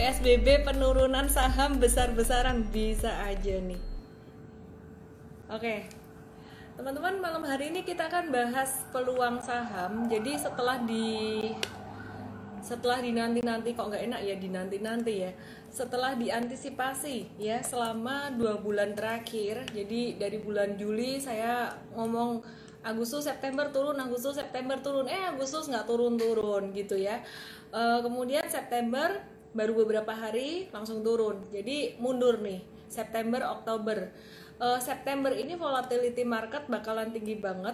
PSBB penurunan saham besar-besaran bisa aja nih. Oke, teman-teman, malam hari ini kita akan bahas peluang saham. Jadi setelah dinanti-nanti, kok nggak enak ya dinanti-nanti ya, setelah diantisipasi ya selama 2 bulan terakhir. Jadi dari bulan Juli saya ngomong Agustus September turun, Agustus September turun, Agustus nggak turun-turun gitu ya. Kemudian September baru beberapa hari langsung turun, jadi mundur nih September Oktober. September ini volatility market bakalan tinggi banget,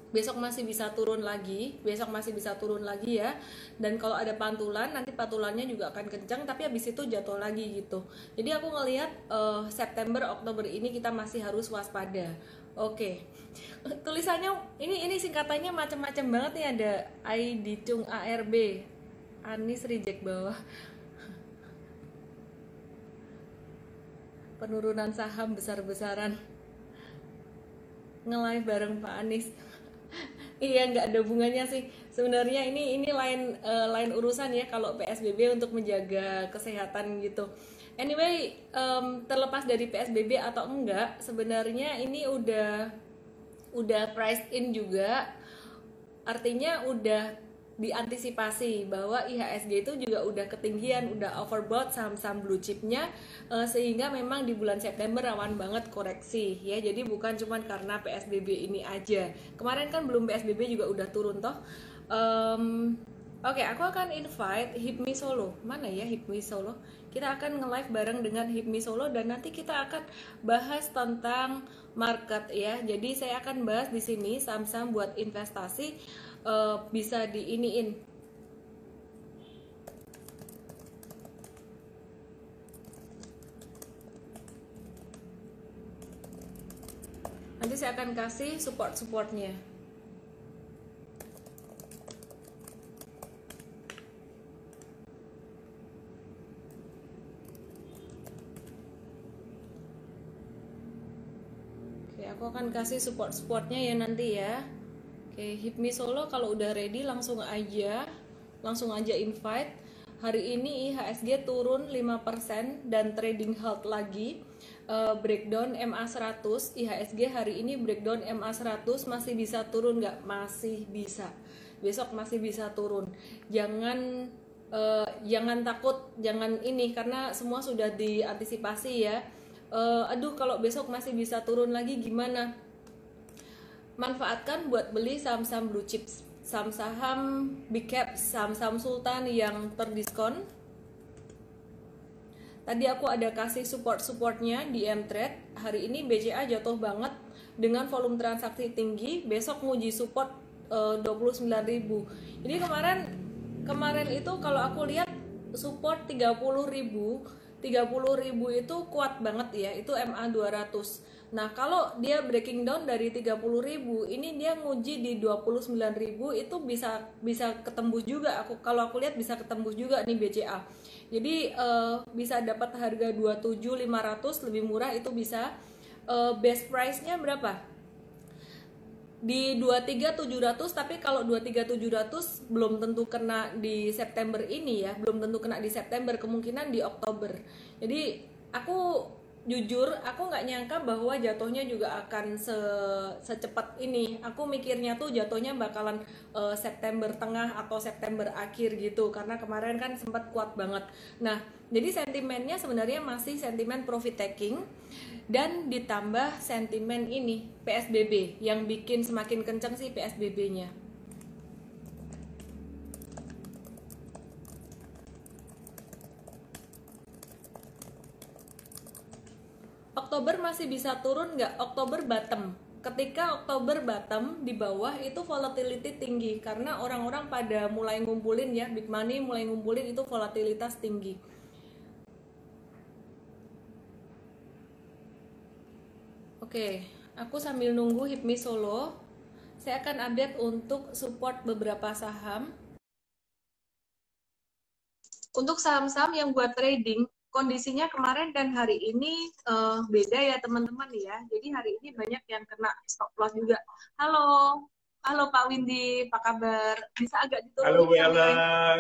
besok masih bisa turun lagi, besok masih bisa turun lagi ya. Dan kalau ada pantulan, nanti pantulannya juga akan kencang, tapi habis itu jatuh lagi gitu. Jadi aku ngelihat September Oktober ini kita masih harus waspada. Oke. Tulisannya ini singkatannya macam-macam banget nih, ada ID Cung ARB, Anis reject bawah. Penurunan saham besar-besaran, nge-live bareng Pak Anies. Iya, nggak ada hubungannya sih sebenarnya, ini lain urusan ya kalau PSBB untuk menjaga kesehatan gitu. Anyway, terlepas dari PSBB atau enggak, sebenarnya ini udah priced in juga, artinya udah diantisipasi bahwa IHSG itu juga udah ketinggian, udah overbought saham-saham blue chipnya, sehingga memang di bulan September rawan banget koreksi ya. Jadi bukan cuma karena PSBB ini aja, kemarin kan belum PSBB juga udah turun toh. Oke, aku akan invite Hipmi Solo. Mana ya Hipmi Solo? Kita akan nge-live bareng dengan Hipmi Solo dan nanti kita akan bahas tentang market ya. Jadi saya akan bahas di sini saham-saham buat investasi, bisa diiniin. Nanti saya akan kasih supportnya. Oke, aku akan kasih supportnya ya nanti ya. Oke, Hipmi Solo kalau udah ready langsung aja invite. Hari ini IHSG turun 5% dan trading halt lagi. Breakdown MA100, IHSG hari ini breakdown MA100 masih bisa turun nggak? Masih bisa. Besok masih bisa turun. Jangan takut, jangan ini, karena semua sudah diantisipasi ya. Aduh, kalau besok masih bisa turun lagi gimana? Manfaatkan buat beli saham-saham blue chips, saham-saham big cap, saham-saham sultan yang terdiskon. Tadi aku ada kasih supportnya di M-Trade. Hari ini BCA jatuh banget dengan volume transaksi tinggi, besok nguji support 29.000. Jadi kemarin itu kalau aku lihat support 30.000 itu kuat banget ya, itu MA200. Nah, kalau dia breaking down dari 30.000, ini dia nguji di 29.000, itu bisa ketembus juga. Kalau aku lihat bisa ketembus juga nih BCA. Jadi bisa dapat harga 27.500 lebih murah, itu bisa. Best price-nya berapa? Di 23.700, tapi kalau 23.700 belum tentu kena di September ini ya, belum tentu kena di September, kemungkinan di Oktober. Jadi aku jujur, aku nggak nyangka bahwa jatuhnya juga akan secepat ini. Aku mikirnya tuh jatuhnya bakalan September tengah atau September akhir gitu, karena kemarin kan sempat kuat banget. Nah, jadi sentimennya sebenarnya masih sentimen profit taking, dan ditambah sentimen ini PSBB yang bikin semakin kencang sih PSBB-nya. Oktober masih bisa turun nggak? Oktober bottom. Ketika Oktober bottom di bawah itu volatility tinggi, karena orang-orang pada mulai ngumpulin ya, big money mulai ngumpulin, itu volatilitas tinggi. Oke, aku sambil nunggu Hipmi Solo, saya akan update untuk support beberapa saham. Untuk saham-saham yang buat trading, kondisinya kemarin dan hari ini beda ya teman-teman ya. Jadi hari ini banyak yang kena stop loss juga. Halo Pak Windy, apa kabar? Bisa agak diturunin? Halo Bu Ellen.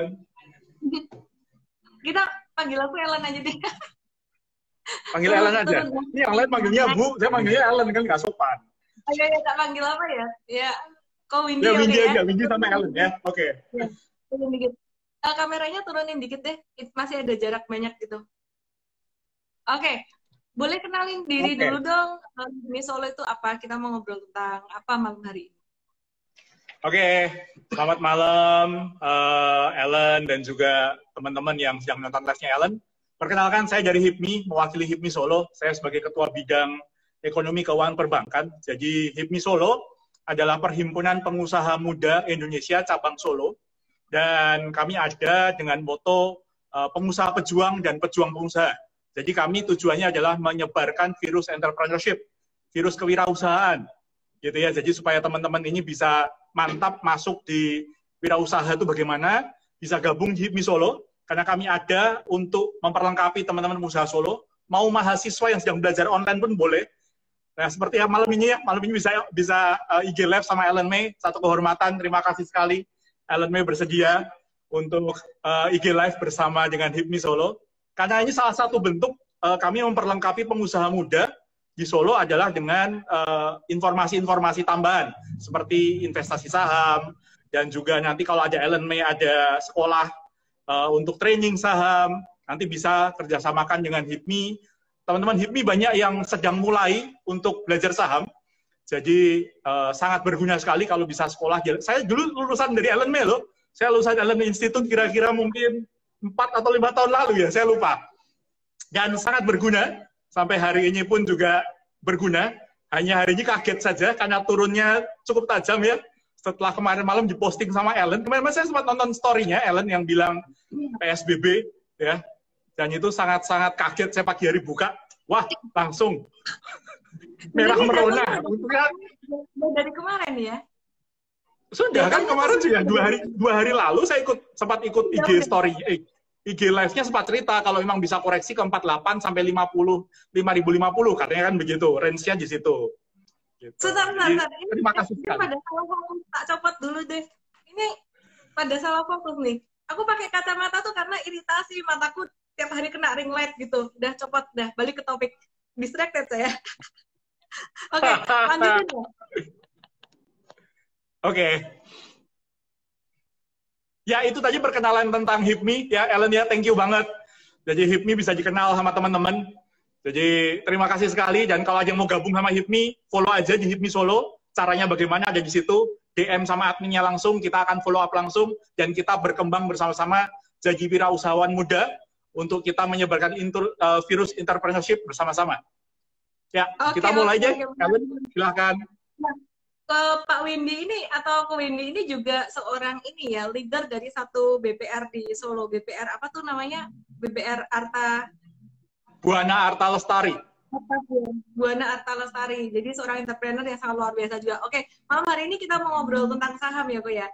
Kita panggil aku Ellen aja deh. Panggil turun Ellen aja. turun Ini yang lain manggilnya Bu, saya manggilnya Ellen, kan nggak sopan. ayo ya tak panggil apa ya, ya kau Windy, Ya oke Windy ya. aja, Windy sama Ellen ya. Oke. Ya, turun dikit. Kameranya turunin dikit deh, masih ada jarak banyak gitu. Oke, boleh kenalin diri dulu Oke. dong. Ini Solo itu apa, kita mau ngobrol tentang apa malam hari ini. Oke, selamat malam Ellen dan juga teman-teman yang sedang menonton live-nya Ellen. Perkenalkan, saya dari HIPMI, mewakili HIPMI Solo. Saya sebagai Ketua Bidang Ekonomi Keuangan Perbankan. Jadi HIPMI Solo adalah Perhimpunan Pengusaha Muda Indonesia cabang Solo. Dan kami ada dengan moto pengusaha pejuang dan pejuang pengusaha. Jadi kami tujuannya adalah menyebarkan virus entrepreneurship, virus kewirausahaan, gitu ya. Jadi supaya teman-teman ini bisa mantap masuk di wirausaha itu bagaimana, bisa gabung di HIPMI Solo, karena kami ada untuk memperlengkapi teman-teman pengusaha Solo, mau mahasiswa yang sedang belajar online pun boleh. Nah, seperti yang malam ini ya, malam ini bisa IG Live sama Ellen May, satu kehormatan, terima kasih sekali Ellen May bersedia untuk IG Live bersama dengan HIPMI Solo, karena ini salah satu bentuk kami memperlengkapi pengusaha muda di Solo adalah dengan informasi-informasi tambahan seperti investasi saham, dan juga nanti kalau ada Ellen May ada sekolah untuk training saham, nanti bisa kerjasamakan dengan HIPMI. Teman-teman HIPMI banyak yang sedang mulai untuk belajar saham, jadi sangat berguna sekali kalau bisa sekolah. Saya dulu lulusan dari Ellen May loh, saya lulusan Ellen May Institute kira-kira mungkin 4 atau 5 tahun lalu ya, saya lupa. Dan sangat berguna, sampai hari ini pun juga berguna. Hanya hari ini kaget saja karena turunnya cukup tajam ya. Setelah kemarin malam diposting sama Ellen, kemarin saya sempat nonton story-nya Ellen yang bilang PSBB ya. Dan itu sangat-sangat kaget, saya pagi hari buka, wah langsung merah merona. Untungnya dari kemarin ya. sudah kan kemarin juga 2 hari lalu saya sempat ikut IG story, IG live-nya sempat cerita kalau memang bisa koreksi ke 48 sampai 50, 5050, katanya kan begitu, range-nya di situ. Gitu. Sebentar. Ini, terima kasih sekali. pada salah fokus, tak copot dulu deh. Ini pada salah fokus nih. Aku pakai kacamata tuh karena iritasi, mataku tiap hari kena ring light gitu. Udah copot, dah balik ke topik. Distracted saya. Oke, lanjutin ya. Oke. Ya, itu tadi perkenalan tentang HIPMI ya, Ellen ya, thank you banget. Jadi HIPMI bisa dikenal sama teman-teman. Jadi terima kasih sekali, dan kalau ada yang mau gabung sama HIPMI, follow aja di HIPMI Solo. Caranya bagaimana ada di situ, DM sama adminnya langsung, kita akan follow up langsung, dan kita berkembang bersama-sama jadi wirausahawan muda untuk kita menyebarkan virus entrepreneurship bersama-sama. Ya, kita mulai aja. Ellen, silahkan. Ke Pak Windy ini atau ke Windy ini juga seorang ini ya, leader dari satu BPR di Solo. BPR apa tuh namanya? BPR Arta Buana Arta Lestari. Buana Arta Lestari. Jadi seorang entrepreneur yang sangat luar biasa juga. Oke, malam hari ini kita mau ngobrol tentang saham ya, Ko ya.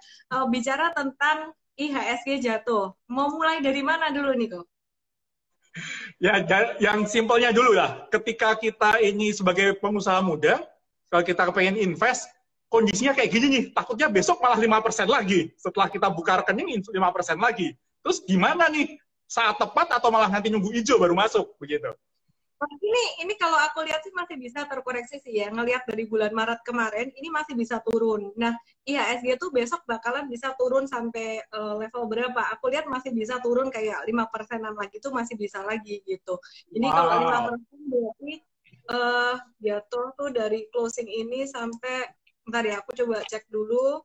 Bicara tentang IHSG jatuh. Mau mulai dari mana dulu nih, Ko? Ya, yang simpelnya dulu lah. Ketika kita ini sebagai pengusaha muda, kalau kita pengen invest, kondisinya kayak gini nih, takutnya besok malah 5% lagi. Setelah kita buka rekening, 5% lagi. Terus gimana nih? Saat tepat atau malah nanti nunggu hijau baru masuk? Begitu. Ini kalau aku lihat sih masih bisa terkoreksi sih ya. Ngelihat dari bulan Maret kemarin, ini masih bisa turun. Nah, IHSG tuh besok bakalan bisa turun sampai level berapa? Aku lihat masih bisa turun kayak 5%-an lagi, tuh masih bisa lagi gitu. Jadi kalau 5% berarti jatuh tuh dari closing ini sampai, bentar ya, aku coba cek dulu.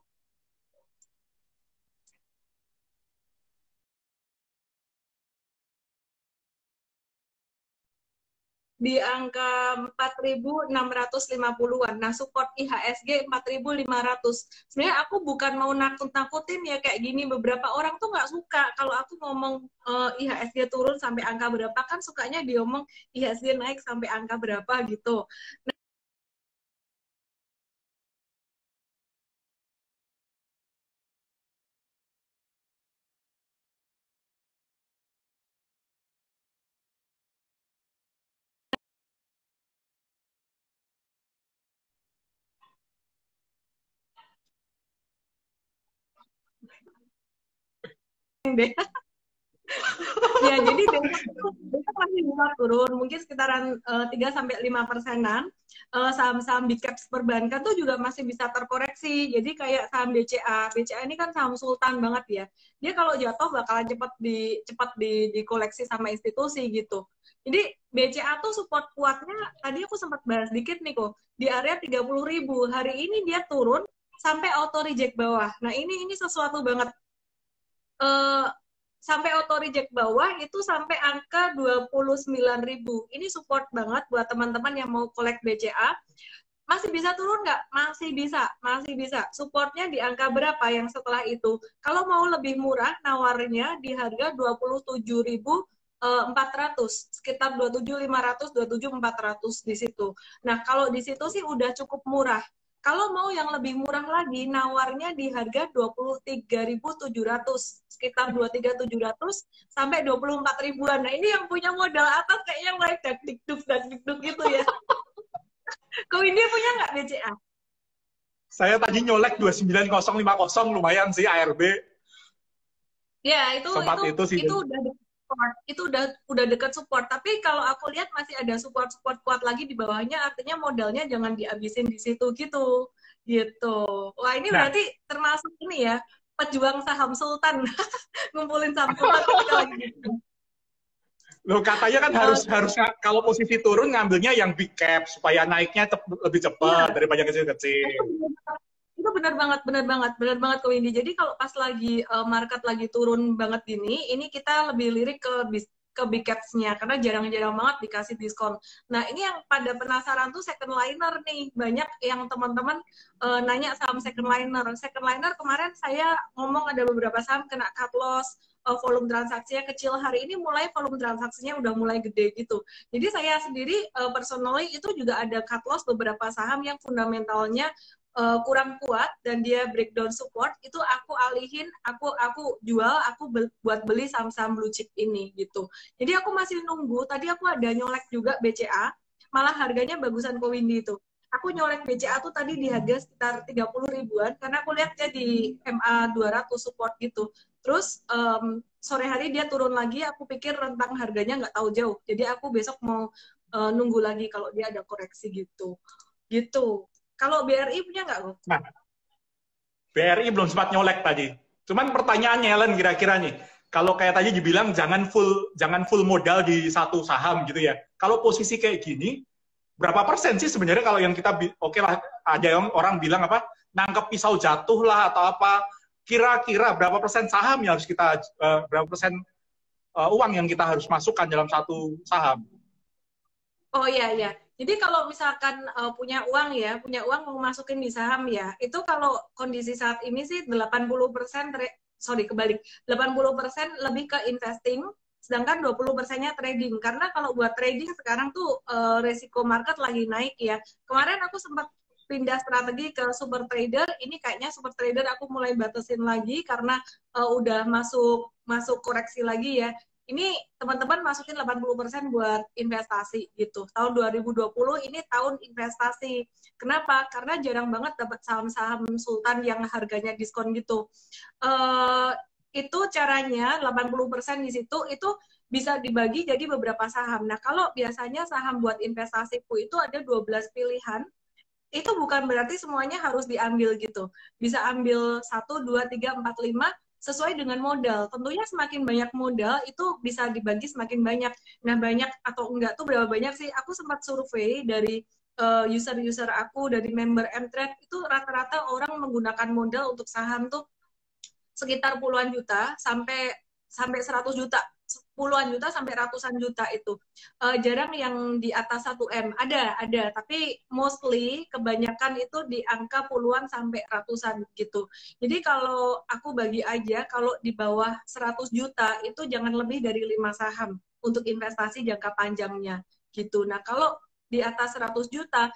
Di angka 4.650-an. Nah, support IHSG 4.500. Sebenarnya aku bukan mau nakut-nakutin ya kayak gini. Beberapa orang tuh nggak suka kalau aku ngomong IHSG turun sampai angka berapa, kan sukanya diomong IHSG naik sampai angka berapa gitu. Nah, Ya, jadi besok masih bisa turun, mungkin sekitaran 3-5%-an. Saham-saham big caps perbankan tuh juga masih bisa terkoreksi. Jadi kayak saham BCA. BCA ini kan saham sultan banget ya. Dia kalau jatuh bakalan cepat dikoleksi sama institusi gitu. Jadi BCA tuh support kuatnya, tadi aku sempat bahas dikit nih kok, di area 30.000. Hari ini dia turun sampai auto reject bawah. Nah, ini sesuatu banget. eh, Sampai auto reject bawah itu sampai angka 29.000. Ini support banget buat teman-teman yang mau collect BCA. Masih bisa turun nggak? Masih bisa, masih bisa. Supportnya di angka berapa yang setelah itu? Kalau mau lebih murah, nawarnya di harga 27.400, sekitar 27.500, 27.400 di situ. Nah, kalau di situ sih udah cukup murah. Kalau mau yang lebih murah lagi, nawarnya di harga 23.700, sekitar 23.700 sampai 24 ribuan. Nah, ini yang punya modal atas kayaknya mulai dak-dikduk gitu ya. Kau ini punya nggak BCA? Saya tadi nyolek 29050, lumayan sih ARB. Ya, Sempat itu sih. udah support, itu udah dekat support. Tapi kalau aku lihat masih ada support kuat lagi di bawahnya, artinya modalnya jangan dihabisin di situ gitu. Gitu. Wah, ini Nah, berarti termasuk ini ya, pejuang saham sultan. Ngumpulin saham sultan ketika lagi gitu. loh katanya kan harus kalau posisi turun ngambilnya yang big cap supaya naiknya lebih cepat Iya. daripada kecil-kecil. Itu benar banget Ko Windy. Jadi kalau pas lagi market lagi turun banget gini, ini kita lebih lirik ke big caps-nya karena jarang-jarang banget dikasih diskon. Nah, ini yang pada penasaran tuh second liner nih. Banyak yang teman-teman nanya saham second liner. Second liner kemarin saya ngomong ada beberapa saham kena cut loss, volume transaksinya kecil. Hari ini mulai volume transaksinya udah mulai gede gitu. Jadi saya sendiri personally itu juga ada cut loss beberapa saham yang fundamentalnya kurang kuat dan dia breakdown support, itu aku alihin, aku jual, buat beli saham-saham blue chip ini gitu. Jadi aku masih nunggu. Tadi aku ada nyolek juga BCA, malah harganya bagusan Ko Windy itu. Aku nyolek BCA tuh tadi di harga sekitar 30 ribuan karena aku lihatnya di MA 200 support gitu. Terus sore hari dia turun lagi, aku pikir rentang harganya nggak tahu jauh. Jadi aku besok mau nunggu lagi kalau dia ada koreksi gitu. Gitu. Kalau BRI punya nggak, Bro? Nah, BRI belum sempat nyolek tadi. Cuman pertanyaannya Ellen kira-kira nih, kalau kayak tadi dibilang jangan full modal di satu saham gitu ya. Kalau posisi kayak gini, berapa persen sih sebenarnya kalau yang kita oke lah, ada yang orang bilang apa, nangkep pisau jatuh lah atau apa. Kira-kira berapa persen saham yang harus kita berapa persen uang yang kita harus masukkan dalam satu saham? Oh iya, iya. Jadi kalau misalkan punya uang mau masukin di saham ya, itu kalau kondisi saat ini sih 80%, kebalik, 80% lebih ke investing, sedangkan 20%-nya trading. Karena kalau buat trading sekarang tuh resiko market lagi naik ya. Kemarin aku sempat pindah strategi ke super trader, ini kayaknya super trader aku mulai batasin lagi karena udah masuk koreksi lagi ya. Ini teman-teman masukin 80% buat investasi gitu. Tahun 2020 ini tahun investasi. Kenapa? Karena jarang banget dapat saham-saham sultan yang harganya diskon gitu. Itu caranya 80% di situ itu bisa dibagi jadi beberapa saham. Nah, kalau biasanya saham buat investasiku itu ada 12 pilihan, itu bukan berarti semuanya harus diambil gitu. Bisa ambil 1, 2, 3, 4, 5 sesuai dengan modal. Tentunya semakin banyak modal itu bisa dibagi semakin banyak. Nah, banyak atau enggak tuh berapa banyak sih? Aku sempat survei dari user-user aku, dari member Mtrade, itu rata-rata orang menggunakan modal untuk saham tuh sekitar puluhan juta sampai 100 juta. Puluhan juta sampai ratusan juta itu. Jarang yang di atas 1M. Ada. Tapi mostly kebanyakan itu di angka puluhan sampai ratusan gitu. Jadi kalau aku bagi aja, kalau di bawah 100 juta itu jangan lebih dari 5 saham untuk investasi jangka panjangnya gitu. Nah, kalau di atas 100 juta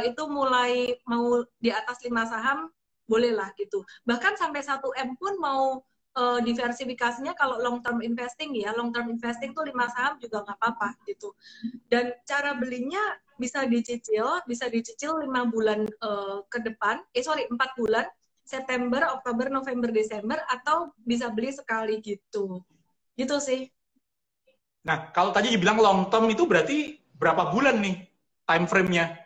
itu mulai mau di atas 5 saham bolehlah gitu. Bahkan sampai 1M pun mau diversifikasinya kalau long term investing ya, long term investing tuh 5 saham juga nggak apa-apa gitu. Dan cara belinya bisa dicicil 5 bulan ke depan, 4 bulan, September, Oktober, November, Desember, atau bisa beli sekali gitu. Gitu sih. Nah, kalau tadi dibilang long term itu berarti berapa bulan nih time frame-nya?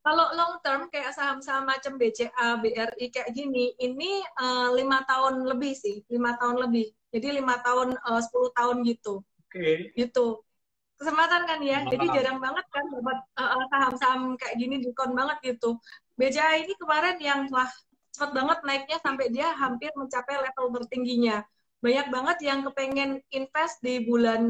Kalau long term kayak saham-saham macam BCA, BRI kayak gini, ini 5 tahun lebih sih, 5 tahun lebih. Jadi 5 tahun, 10 tahun gitu, Oke. gitu. Kesempatan kan ya, jadi Wow. jarang banget kan dapat saham-saham kayak gini diskon banget gitu. BCA ini kemarin yang wah cepat banget naiknya sampai dia hampir mencapai level tertingginya. Banyak banget yang kepengen invest di bulan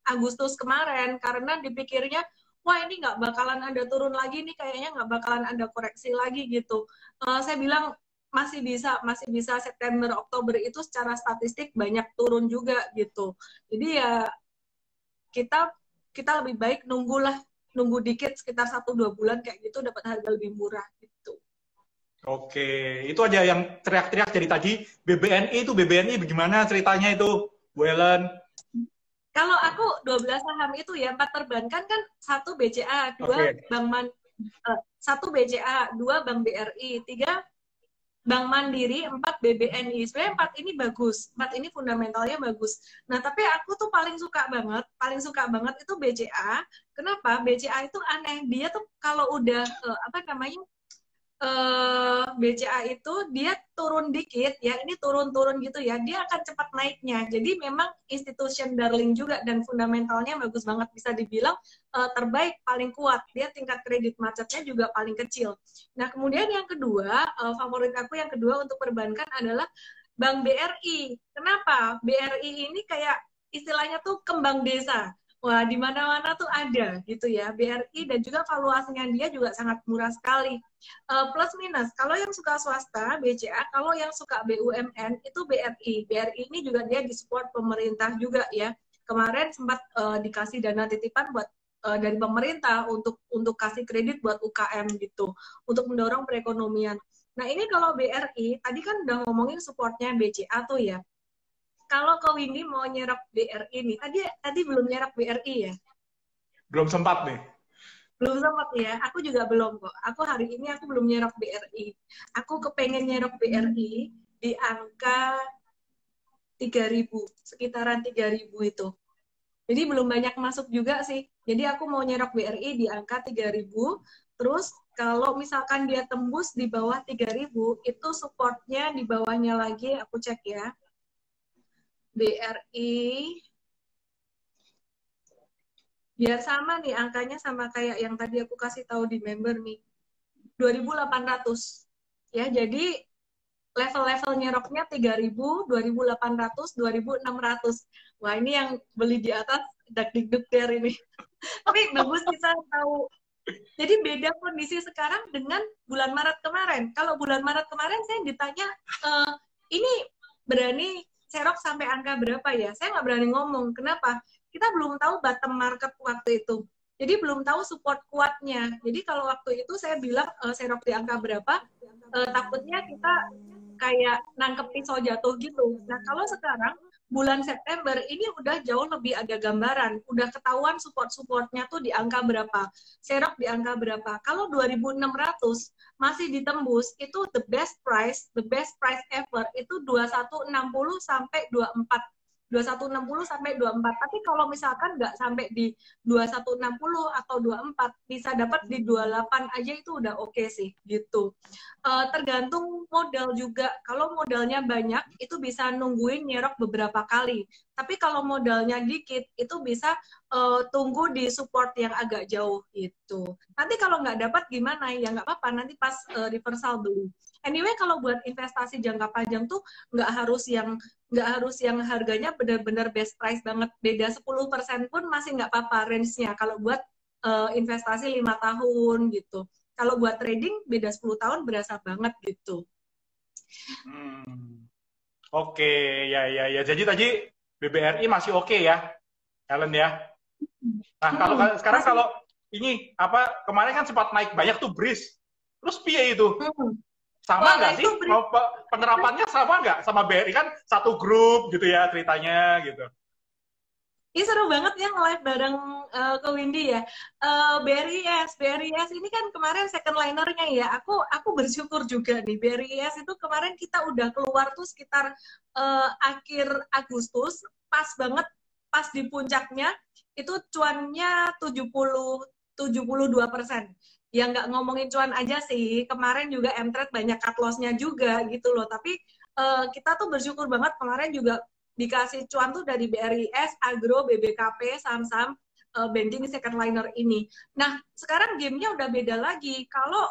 Agustus kemarin karena dipikirnya wah ini nggak bakalan ada turun lagi nih, kayaknya nggak bakalan ada koreksi lagi gitu. Saya bilang masih bisa September Oktober itu secara statistik banyak turun juga gitu. Jadi ya kita kita lebih baik nunggu dikit sekitar 1-2 bulan kayak gitu dapat harga lebih murah gitu. Oke, itu aja yang teriak-teriak dari tadi. BBNI bagaimana ceritanya itu, Bu Ellen? Kalau aku 12 saham itu ya, 4 perbankan kan, satu BCA, dua Oke. Bank satu BCA, dua Bank BRI, tiga Bank Mandiri, 4 BBNI. Sebenarnya 4 ini bagus, 4 ini fundamentalnya bagus. Nah, tapi aku tuh paling suka banget itu BCA. Kenapa? BCA itu aneh. Dia tuh kalau udah apa namanya BCA itu dia turun dikit ya, ini turun-turun gitu ya, dia akan cepat naiknya. Jadi memang institution darling juga dan fundamentalnya bagus banget, bisa dibilang terbaik, paling kuat. Dia tingkat kredit macetnya juga paling kecil. Nah, kemudian yang kedua, favorit aku yang kedua untuk perbankan adalah Bank BRI. Kenapa? BRI ini kayak istilahnya tuh kembang desa. Wah, di mana-mana tuh ada gitu ya, BRI, dan juga valuasinya dia juga sangat murah sekali. Plus minus, kalau yang suka swasta BCA, kalau yang suka BUMN itu BRI. BRI ini juga dia disupport pemerintah juga ya. Kemarin sempat dikasih dana titipan buat dari pemerintah untuk kasih kredit buat UKM gitu, untuk mendorong perekonomian. Nah, ini kalau BRI tadi kan udah ngomongin supportnya BCA tuh ya. Kalau ke Windy mau nyerap BRI nih, tadi belum nyerap BRI ya? Belum sempat nih. Belum sempat ya, aku juga belum kok. Aku hari ini aku belum nyerap BRI. Aku kepengen nyerap BRI di angka 3.000, sekitaran 3.000 itu. Jadi belum banyak masuk juga sih. Jadi aku mau nyerap BRI di angka 3.000. Terus kalau misalkan dia tembus di bawah 3.000, itu supportnya di bawahnya lagi, aku cek ya. BRI biar sama nih angkanya, sama kayak yang tadi aku kasih tahu di member nih, 2.800 ya. Jadi level-level nyeroknya 3.000, 2.800, 2.600. Wah, ini yang beli di atas dak-dik-duk der ini. Tapi bagus bisa tahu. Jadi beda kondisi sekarang dengan bulan Maret kemarin. Kalau bulan Maret kemarin saya ditanya, ini berani serok sampai angka berapa ya? Saya nggak berani ngomong. Kenapa? Kita belum tahu bottom market waktu itu. Jadi belum tahu support kuatnya. Jadi kalau waktu itu saya bilang serok di angka berapa, takutnya kita kayak nangkep pisau jatuh gitu. Nah, kalau sekarang bulan September ini udah jauh lebih ada gambaran, udah ketahuan support-supportnya tuh di angka berapa, serok di angka berapa. Kalau 2.600 masih ditembus, itu the best price ever, itu 2160 sampai 24. 2160 sampai 24. Tapi kalau misalkan nggak sampai di 2160 atau 24, bisa dapat di 28 aja itu udah oke sih gitu. Tergantung modal juga. Kalau modalnya banyak, itu bisa nungguin nyerok beberapa kali. Tapi kalau modalnya dikit, itu bisa tunggu di support yang agak jauh gitu. Nanti kalau nggak dapat gimana? Ya nggak apa-apa, nanti pas reversal beli. Anyway, kalau buat investasi jangka panjang tuh nggak harus yang harganya benar-benar best price banget. Beda 10% pun masih nggak apa-apa range-nya. Kalau buat investasi 5 tahun gitu. Kalau buat trading beda 10 tahun berasa banget gitu. Oke, ya. Jadi tadi BBRI masih oke ya, Ellen ya. Nah, kalau sekarang Masih, kalau ini apa kemarin kan sempat naik banyak tuh BRIS. Terus piye itu? Sama wah, nggak sih? itu Mau penerapannya sama nggak sama BRI kan satu grup gitu ya ceritanya gitu. ini seru banget ya nge-live bareng ke Windy ya. BRIS ini kan kemarin second linernya ya. Aku bersyukur juga nih, BRIS itu kemarin kita udah keluar tuh sekitar akhir Agustus, pas banget pas di puncaknya itu cuannya 72%. Ya nggak ngomongin cuan aja sih, kemarin juga M-Trade banyak cut loss-nya juga gitu loh. Tapi kita tuh bersyukur banget kemarin juga dikasih cuan tuh dari BRIS, Agro, BBKP, saham-saham banking second liner ini. Nah, sekarang gamenya udah beda lagi. Kalau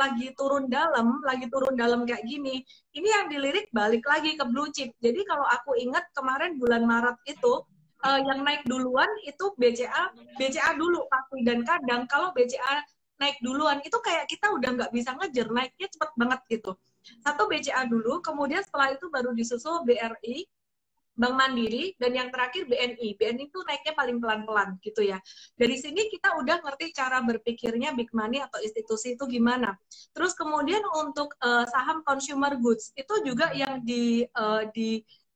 lagi turun dalam kayak gini, ini yang dilirik balik lagi ke blue chip. Jadi kalau aku ingat kemarin bulan Maret itu, yang naik duluan itu BCA dulu pasti. Dan kadang kalau BCA naik duluan, itu kayak kita udah nggak bisa ngejar, naiknya cepet banget gitu. Satu BCA dulu, kemudian setelah itu baru disusul BRI, Bank Mandiri, dan yang terakhir BNI. BNI itu naiknya paling pelan-pelan gitu ya. Dari sini kita udah ngerti cara berpikirnya big money atau institusi itu gimana. Terus kemudian untuk saham consumer goods itu juga yang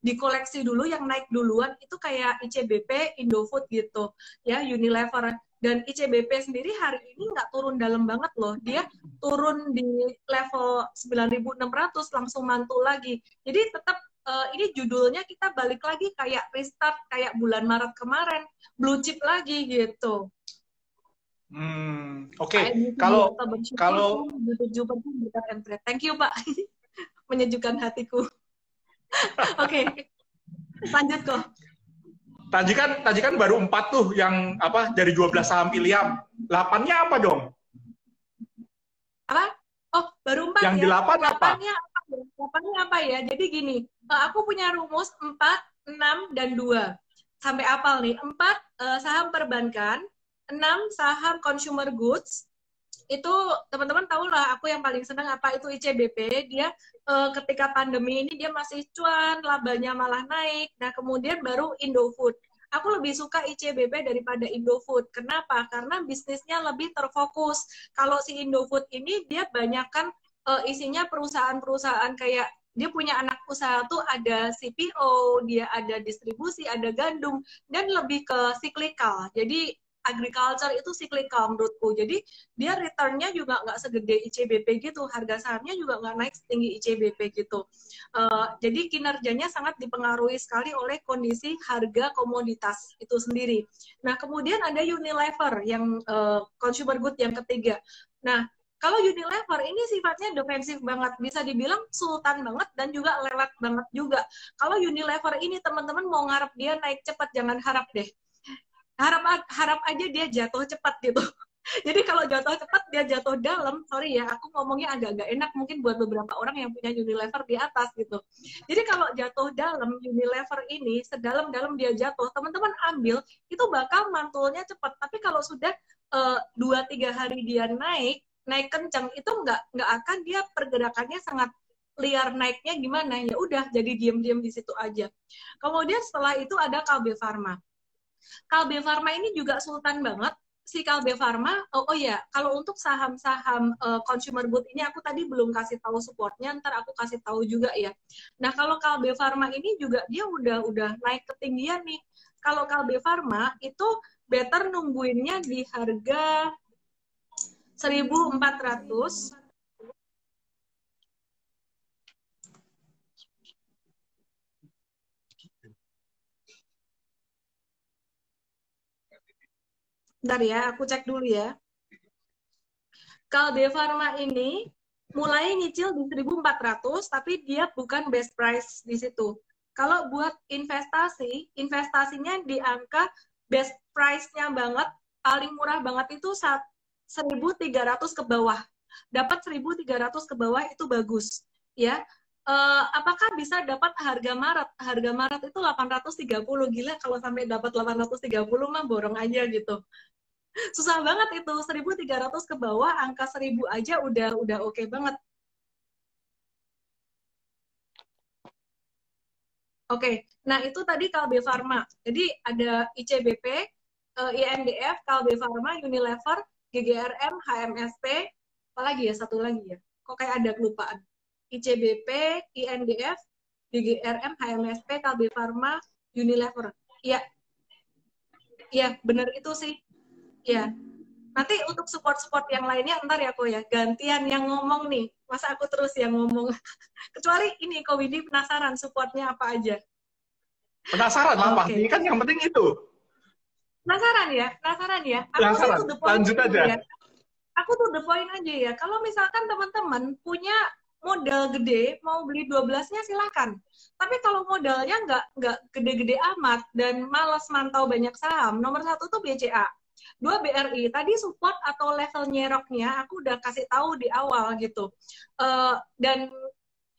dikoleksi dulu, yang naik duluan itu kayak ICBP, Indofood gitu ya, Unilever. Dan ICBP sendiri hari ini nggak turun dalam banget loh, dia turun di level 9.600 langsung mantul lagi. Jadi tetap ini judulnya kita balik lagi kayak restart kayak bulan Maret kemarin, blue chip lagi gitu. Oke. Kalau 7% berkat M-Trade. Thank you Pak, menyejukkan hatiku. Oke, lanjut kok. Tadi kan baru 4 tuh yang apa dari 12 saham pilihan. 8-nya apa dong? Apa? Oh, baru 4 yang ya. Yang 8 apa? 8-nya apa ya? Jadi gini, aku punya rumus 4, 6, dan 2. Sampai apal nih. 4 saham perbankan, 6 saham consumer goods. Itu teman-teman tahu lah, aku yang paling senang apa itu ICBP. Dia ketika pandemi ini dia masih cuan, labanya malah naik. Nah, kemudian baru Indofood. Aku lebih suka ICBP daripada Indofood. Kenapa? Karena bisnisnya lebih terfokus. Kalau si Indofood ini dia banyakkan isinya perusahaan-perusahaan kayak dia punya anak usaha tuh ada CPO, dia ada distribusi, ada gandum, dan lebih ke cyclical. Jadi agriculture itu cyclical menurutku. Jadi dia return-nya juga nggak segede ICBP gitu, harga sahamnya juga nggak naik setinggi ICBP gitu. Jadi kinerjanya sangat dipengaruhi sekali oleh kondisi harga komoditas itu sendiri. Nah, kemudian ada Unilever yang consumer good yang ketiga. Nah, kalau Unilever ini sifatnya defensif banget, bisa dibilang sultan banget dan juga lelet banget juga. Kalau Unilever ini teman-teman mau ngarep dia naik cepat, jangan harap deh. Harap aja dia jatuh cepat gitu. Jadi kalau jatuh cepat dia jatuh dalam, sorry ya, aku ngomongnya agak-agak enak mungkin buat beberapa orang yang punya Unilever di atas gitu. Jadi kalau jatuh dalam Unilever ini, sedalam-dalam dia jatuh, teman-teman ambil, itu bakal mantulnya cepat. Tapi kalau sudah 2-3 hari dia naik kencang, itu nggak akan, dia pergerakannya sangat liar, naiknya gimana, ya udah jadi diam-diam di situ aja. Kemudian setelah itu ada Kalbe Farma. Kalbe Farma ini juga sultan banget. Si Kalbe Farma, oh ya, kalau untuk saham-saham consumer good ini aku tadi belum kasih tahu supportnya, ntar aku kasih tahu juga ya. Nah, kalau Kalbe Farma ini juga dia udah naik ketinggian nih. Kalau Kalbe Farma itu better nungguinnya di harga 1.400. Bentar ya, aku cek dulu ya. Kalbe Farma ini mulai nyicil di 1.400, tapi dia bukan best price di situ. Kalau buat investasinya di angka best price-nya banget, paling murah banget itu 1.300 ke bawah. Dapat 1.300 ke bawah itu bagus. Ya, apakah bisa dapat harga Maret? Harga Maret itu 830. Gila kalau sampai dapat 830 mah borong aja gitu. Susah banget itu, 1.300 ke bawah, angka 1.000 aja udah oke banget. Oke, nah itu tadi Kalbe Farma. Jadi ada ICBP, INDF, Kalbe Farma, Unilever, GGRM, HMSP, apalagi ya, satu lagi ya. Kok kayak ada kelupaan. ICBP, INDF, GGRM, HMSP, Kalbe Farma, Unilever. Iya, iya benar itu sih. Ya, nanti untuk support-support yang lainnya ntar ya kok ya, gantian yang ngomong nih. Masa aku terus yang ngomong? Kecuali ini, Ko Widi penasaran supportnya apa aja. Penasaran apa? Oke. Ini kan yang penting itu. Penasaran ya? Penasaran ya? Aku sih Penasaran. to the point Lanjut dulu aja. ya. Aku tuh the point aja ya. Kalau misalkan teman-teman punya modal gede, mau beli 12-nya silakan. Tapi kalau modalnya nggak gede-gede amat dan malas mantau banyak saham, nomor satu tuh BCA. Dua BRI. Tadi support atau level nyeroknya aku udah kasih tahu di awal gitu. Dan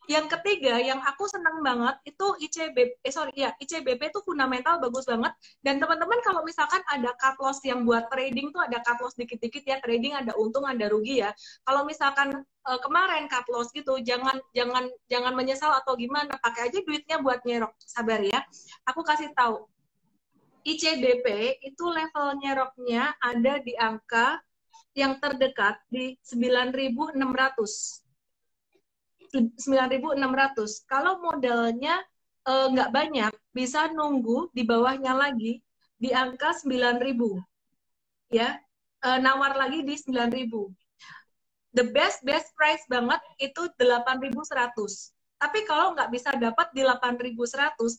yang ketiga, yang aku senang banget itu ICBP itu fundamental bagus banget. Dan teman-teman kalau misalkan ada cut loss yang buat trading tuh ada cut loss dikit-dikit ya, trading ada untung ada rugi ya. Kalau misalkan kemarin cut loss gitu, jangan menyesal atau gimana, pakai aja duitnya buat nyerok. Sabar ya. Aku kasih tahu. ICBP itu level nyeroknya ada di angka yang terdekat di 9.600. 9.600. Kalau modalnya nggak banyak, bisa nunggu di bawahnya lagi di angka 9.000. Ya, nawar lagi di 9.000. The best price banget itu 8.100. Tapi kalau nggak bisa dapat di 8.100,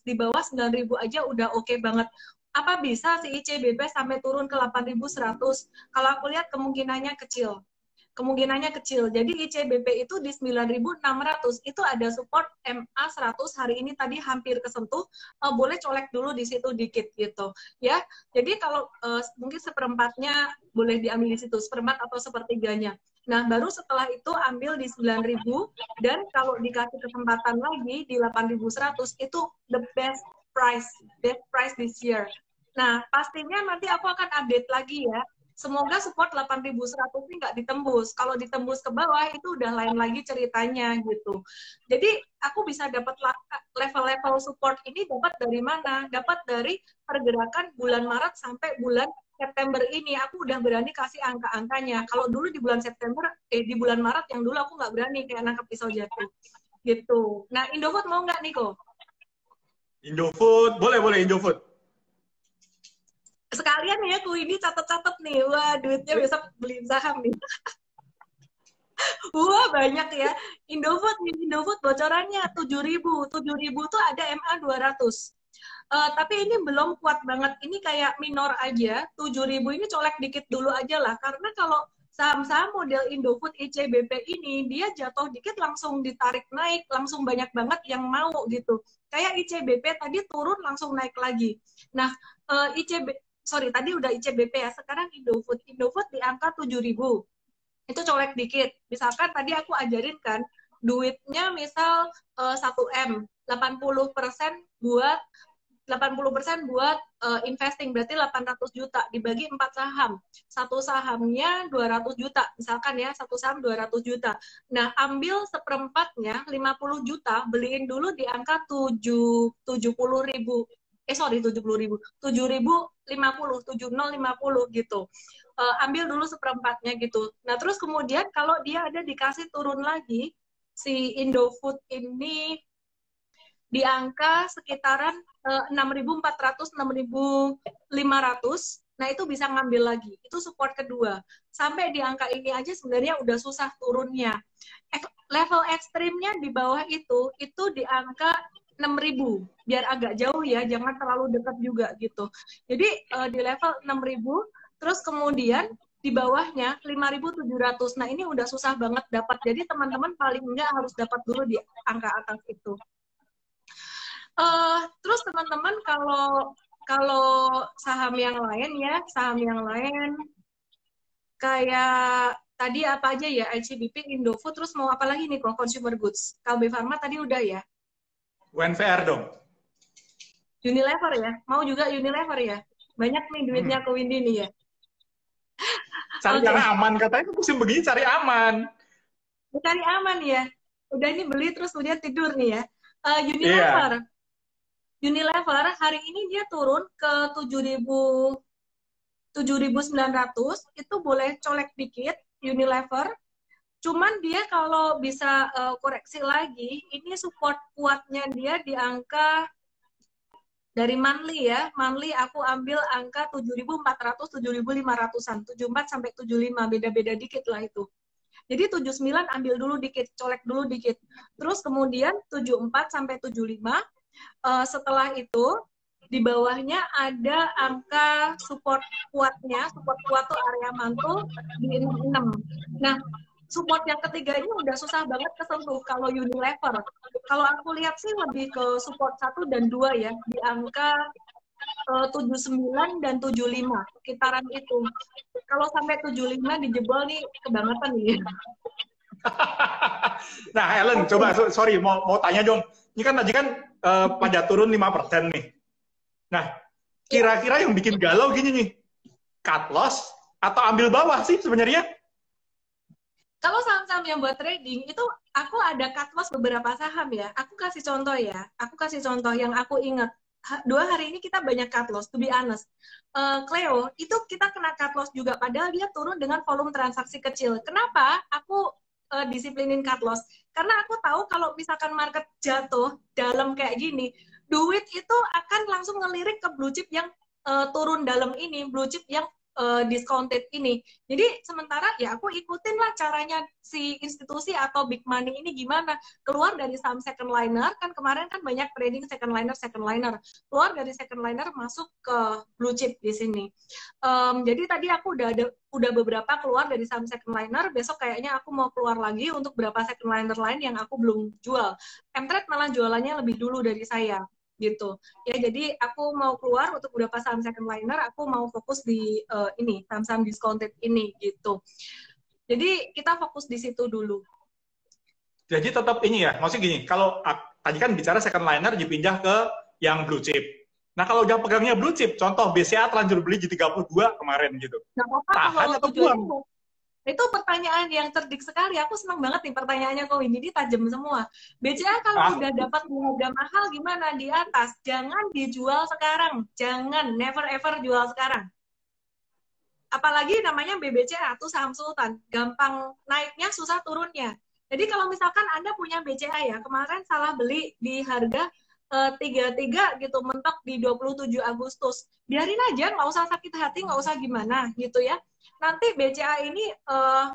di bawah 9.000 aja udah oke banget. Apa bisa si ICBP sampai turun ke 8.100? Kalau aku lihat kemungkinannya kecil. Jadi ICBP itu di 9.600 itu ada support MA 100 hari ini tadi hampir kesentuh, boleh colek dulu di situ dikit gitu ya. Jadi kalau mungkin seperempatnya boleh diambil di situ, seperempat atau sepertiganya. Nah, baru setelah itu ambil di 9.000 dan kalau dikasih kesempatan lagi di 8.100 itu the best price this year. Nah, pastinya nanti aku akan update lagi ya. Semoga support 8.100 ini nggak ditembus. Kalau ditembus ke bawah itu udah lain lagi ceritanya gitu. Jadi aku bisa dapat level-level support ini dapat dari mana? Dapat dari pergerakan bulan Maret sampai bulan September ini. Aku udah berani kasih angka-angkanya. Kalau dulu di bulan September, di bulan Maret yang dulu aku nggak berani kayak nangkep pisau jatuh. Gitu. Nah, Indofood mau nggak Niko? Indofood, boleh Indofood. Sekalian ya, aku ini catet-catet nih. Wah, duitnya besok beli saham nih. Wah, banyak ya. Indofood bocorannya 7.000. 7.000 tuh ada MA 200. Tapi ini belum kuat banget. Ini kayak minor aja. 7.000 ini colek dikit dulu aja lah. Karena kalau saham-saham model Indofood ICBP ini, dia jatuh dikit langsung ditarik naik. Langsung banyak banget yang mau gitu. Kayak ICBP tadi turun langsung naik lagi. Nah, tadi udah ICBP ya, sekarang Indofood di angka 7.000. Itu colek dikit. Misalkan tadi aku ajarin kan, duitnya misal 1M, 80% buat 80% buat investing, berarti 800 juta dibagi 4 saham. Satu sahamnya 200 juta, misalkan ya, satu saham 200 juta. Nah, ambil seperempatnya 50 juta, beliin dulu di angka 70.000. 70.000. 7050 gitu. Ambil dulu seperempatnya gitu. Nah, terus kemudian kalau dia ada dikasih turun lagi, si Indofood ini di angka sekitaran 6.400, 6.500, nah itu bisa ngambil lagi. Itu support kedua. Sampai di angka ini aja sebenarnya udah susah turunnya. Level ekstrimnya di bawah itu di angka 6.000, biar agak jauh ya, jangan terlalu dekat juga gitu. Jadi di level 6.000, terus kemudian di bawahnya 5.700. Nah ini udah susah banget dapat. Jadi teman-teman paling enggak harus dapat dulu di angka atas itu. Terus teman-teman kalau saham yang lain ya, kayak tadi apa aja ya, ICBP, Indofood, terus mau apa lagi nih kok, consumer goods. Kalbe Pharma tadi udah ya. UNVR dong. Unilever ya, mau juga Unilever ya. Banyak nih duitnya ke Windy nih ya. Cari yang aman, katanya musim begini cari aman. Cari aman ya. Udah ini beli terus kemudian tidur nih ya. Unilever. Yeah. Unilever hari ini dia turun ke 7.900, itu boleh colek dikit Unilever. Cuman dia kalau bisa koreksi lagi, ini support kuatnya dia di angka dari monthly ya. Monthly aku ambil angka 7.400, 7.500-an, 74 sampai 75, beda-beda dikit lah itu. Jadi 79 ambil dulu dikit, colek dulu dikit. Terus kemudian 74 sampai 75. Setelah itu di bawahnya ada angka support kuatnya, support kuat tuh area mantul di 66. Nah, support yang ketiga ini udah susah banget kesentuh kalau Unilever. Kalau aku lihat sih lebih ke support 1 dan 2 ya, di angka 79 dan 75, sekitaran itu. Kalau sampai 75 dijebol nih kebangetan nih. Nah, Ellen, coba, sorry, mau tanya dong. Ini kan tadi kan pada turun 5% nih. Nah, kira-kira yang bikin galau gini nih, cut loss atau ambil bawah sih sebenarnya? Kalau saham-saham yang buat trading, itu aku ada cut loss beberapa saham ya. Aku kasih contoh ya. Aku kasih contoh yang aku ingat. 2 hari ini kita banyak cut loss, to be honest. Cleo, itu kita kena cut loss juga, padahal dia turun dengan volume transaksi kecil. Kenapa aku disiplinin cut loss? Karena aku tahu kalau misalkan market jatuh dalam kayak gini, duit itu akan langsung ngelirik ke blue chip yang turun dalam ini, blue chip yang discounted ini. Jadi sementara ya aku ikutin lah caranya si institusi atau big money ini gimana. Keluar dari saham second liner, kan kemarin kan banyak trading second liner. Keluar dari second liner masuk ke blue chip di sini. Jadi tadi aku udah beberapa keluar dari saham second liner, besok kayaknya aku mau keluar lagi untuk beberapa second liner lain yang aku belum jual. Mtrade malah jualannya lebih dulu dari saya. Gitu ya, jadi aku mau keluar untuk beberapa saham second liner, aku mau fokus di ini saham-saham discounted ini gitu. Jadi kita fokus di situ dulu. Jadi tetap ini ya, maksudnya gini, kalau tadi kan bicara second liner dipindah ke yang blue chip. Nah, kalau udah pegangnya blue chip, contoh BCA terlanjur beli di 32 kemarin gitu. Nggak apa-apa, tahan atau buang? Itu pertanyaan yang cerdik sekali. Aku senang banget nih pertanyaannya kok ini, tajam semua. BCA kalau udah dapat harga mahal gimana di atas, jangan dijual sekarang. Jangan, never ever jual sekarang. Apalagi namanya BBCA, tuh saham sultan. Gampang naiknya, susah turunnya. Jadi kalau misalkan Anda punya BCA ya, kemarin salah beli di harga 33 gitu, mentok di 27 Agustus. Biarin aja, nggak usah sakit hati, nggak usah gimana gitu ya. Nanti BCA ini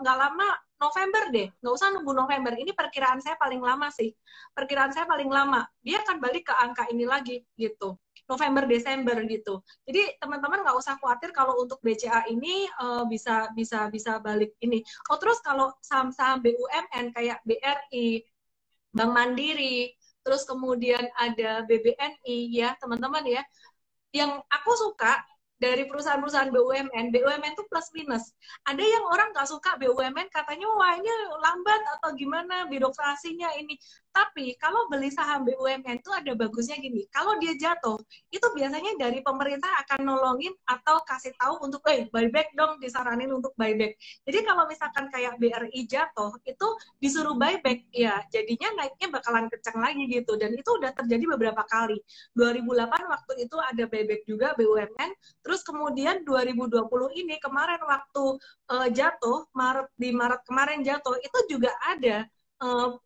nggak lama November deh, nggak usah nunggu November. Ini perkiraan saya paling lama sih. Perkiraan saya paling lama. Dia akan balik ke angka ini lagi gitu. November, Desember gitu. Jadi teman-teman nggak usah khawatir kalau untuk BCA ini bisa balik ini. Oh terus kalau saham-saham BUMN kayak BRI, Bank Mandiri, terus kemudian ada BBNI ya teman-teman ya. Yang aku suka dari perusahaan-perusahaan BUMN tuh plus minus. Ada yang orang nggak suka BUMN, katanya wah ini lambat atau gimana birokrasinya ini. Tapi kalau beli saham BUMN tuh ada bagusnya gini, kalau dia jatuh, itu biasanya dari pemerintah akan nolongin atau kasih tahu untuk, buyback dong, disaranin untuk buyback. Jadi kalau misalkan kayak BRI jatuh, itu disuruh buyback, ya jadinya naiknya bakalan kencang lagi gitu. Dan itu udah terjadi beberapa kali. 2008 waktu itu ada buyback juga BUMN, terus kemudian 2020 ini kemarin waktu jatuh, di Maret kemarin jatuh, itu juga ada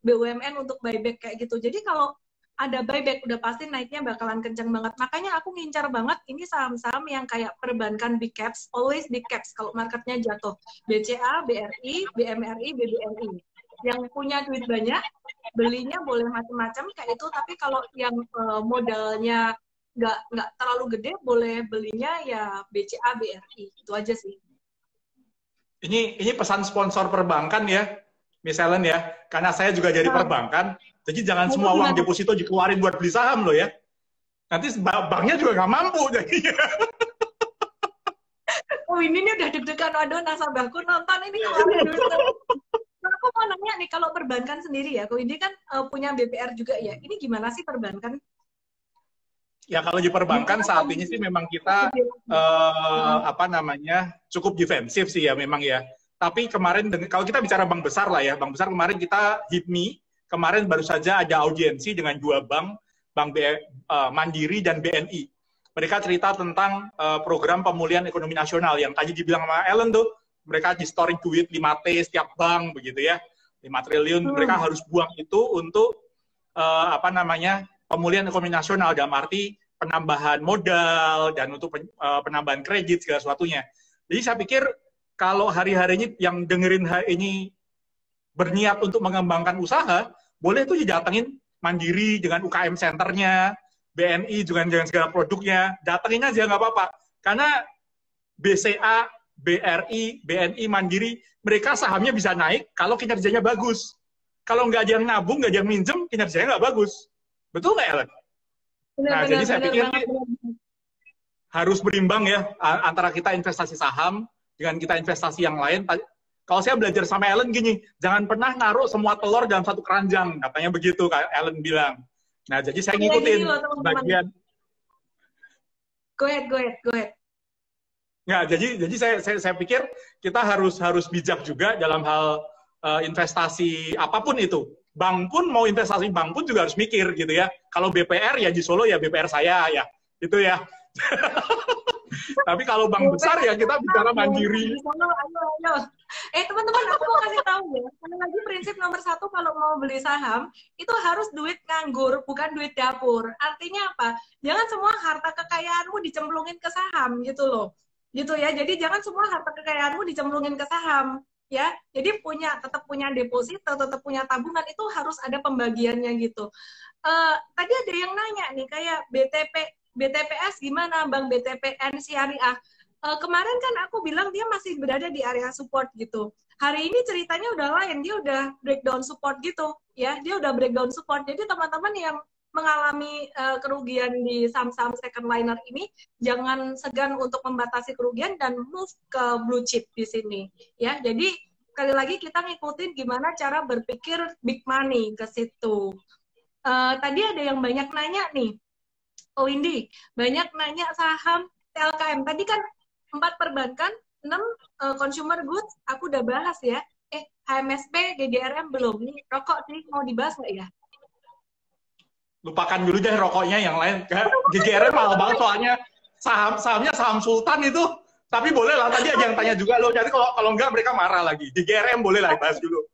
BUMN untuk buyback kayak gitu. Jadi kalau ada buyback udah pasti naiknya bakalan kencang banget. Makanya aku ngincar banget ini saham-saham yang kayak perbankan big caps, always big caps kalau marketnya jatuh. BCA, BRI, BMRI, BBNI. Yang punya duit banyak, belinya boleh macam-macam kayak itu. Tapi kalau yang modalnya nggak terlalu gede, boleh belinya ya BCA, BRI. Itu aja sih. Ini pesan sponsor perbankan ya. Misalnya ya, karena saya juga jadi perbankan, jadi jangan semua uang deposito dikeluarin buat beli saham loh ya. Nanti banknya juga nggak mampu jadinya. Oh ini nih udah deg-degan, aduh nasabahku nonton ini kemarin dulu. Nah, aku mau nanya nih, kalau perbankan sendiri ya, ini kan punya BPR juga ya, ini gimana sih perbankan? Ya kalau di perbankan saat ini sih memang kita cukup defensif sih ya memang ya. Tapi kemarin, kalau kita bicara bank besar lah ya, bank besar kemarin kita HIPMI, kemarin baru saja ada audiensi dengan 2 bank Mandiri dan BNI. Mereka cerita tentang program pemulihan ekonomi nasional, yang tadi dibilang sama Ellen tuh, mereka di-storing duit 5T setiap bank, begitu ya, 5 triliun, mereka harus buang itu untuk, pemulihan ekonomi nasional, dalam arti penambahan modal, dan untuk penambahan kredit, segala sesuatunya. Jadi saya pikir, kalau hari-hari yang dengerin ini berniat untuk mengembangkan usaha, boleh tuh didatengin Mandiri dengan UKM Centernya, BNI, juga dengan segala produknya, datengin aja nggak apa-apa. Karena BCA, BRI, BNI, Mandiri, mereka sahamnya bisa naik kalau kinerjanya bagus. Kalau nggak ada yang nabung, nggak ada yang minjem, kinerjanya nggak bagus. Betul nggak, Ellen? Nah, jadi saya pikir harus berimbang ya antara kita investasi saham dengan kita investasi yang lain. Kalau saya belajar sama Ellen gini, jangan pernah naruh semua telur dalam satu keranjang, katanya begitu, Ellen bilang. Nah, jadi saya ngikutin bagian. Go ahead. Ya, jadi saya pikir kita harus bijak juga dalam hal investasi apapun itu. Bank pun mau investasi bank pun juga harus mikir gitu ya. Kalau BPR ya di Solo ya BPR saya ya, itu ya. Tapi kalau bank besar ya kita bicara Mandiri. Ayo. Teman-teman, aku mau kasih tahu ya. Sekali lagi prinsip nomor 1 kalau mau beli saham itu harus duit nganggur, bukan duit dapur. Artinya apa? Jangan semua harta kekayaanmu dicemplungin ke saham gitu loh. Gitu ya. Jadi jangan semua harta kekayaanmu dicemplungin ke saham. Ya, jadi tetap punya deposito, tetap punya tabungan, itu harus ada pembagiannya gitu. Tadi ada yang nanya nih, kayak BTPS gimana, Bang, BTPN Syariah. Kemarin kan aku bilang dia masih berada di area support gitu. Hari ini ceritanya udah lain, dia udah breakdown support gitu, ya, dia udah breakdown support. Jadi teman-teman yang mengalami kerugian di saham-saham second liner ini, jangan segan untuk membatasi kerugian dan move ke blue chip di sini. Ya, jadi sekali lagi kita ngikutin gimana cara berpikir big money ke situ. Tadi ada yang banyak nanya nih, Oh Windy, banyak nanya saham TLKM. Tadi kan 4 perbankan, 6 consumer goods, aku udah bahas ya. HMSP, GGRM belum. Nih, rokok sih, mau dibahas nggak ya? Lupakan dulu deh rokoknya, yang lain. GGRM mahal banget soalnya sahamnya saham sultan itu. Tapi boleh lah, tadi ada yang tanya juga loh. Jadi kalau enggak mereka marah lagi. GGRM boleh lah bahas dulu.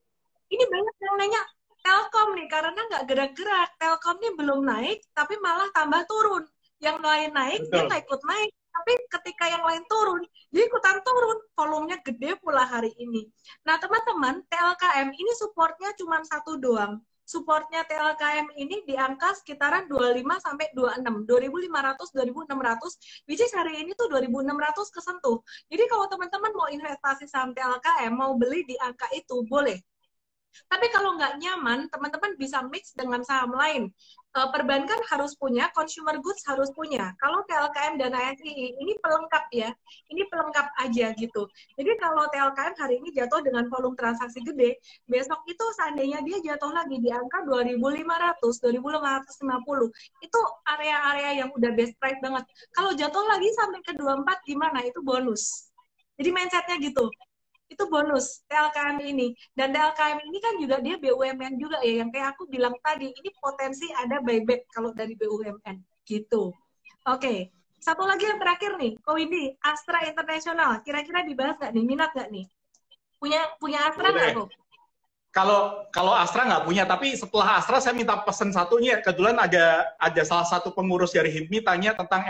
Ini banyak yang nanya Telkom nih, karena nggak gerak-gerak. Telkom nih belum naik, tapi malah tambah turun. Yang lain naik, dia nggak ikut naik. Tapi ketika yang lain turun, dia ikutan turun. Volumenya gede pula hari ini. Nah, teman-teman, TLKM ini supportnya cuma 1 doang. Supportnya TLKM ini di angka sekitaran 25 sampai 26, 2.500, 2.600, which is hari ini tuh 2.600 kesentuh. Jadi kalau teman-teman mau investasi saham TLKM, mau beli di angka itu, boleh. Tapi kalau nggak nyaman, teman-teman bisa mix dengan saham lain. Perbankan harus punya, consumer goods harus punya. Kalau TLKM dan ASI ini pelengkap ya, ini pelengkap aja gitu. Jadi kalau TLKM hari ini jatuh dengan volume transaksi gede, besok itu seandainya dia jatuh lagi di angka 2.500, 2.550, itu area-area yang udah best price banget. Kalau jatuh lagi sampai ke 24 gimana? Itu bonus. Jadi mindsetnya gitu. Itu bonus TLKM ini. Dan TLKM ini kan juga dia BUMN juga ya, yang kayak aku bilang tadi, ini potensi ada buyback kalau dari BUMN gitu. Oke, satu lagi yang terakhir nih, Ko Windy, Astra International, kira-kira dibahas nggak nih, minat nggak nih? Punya Astra nggak tuh? Kalau Astra nggak punya, tapi setelah Astra saya minta pesen satunya. Kebetulan ada salah satu pengurus dari HIPMI tanya tentang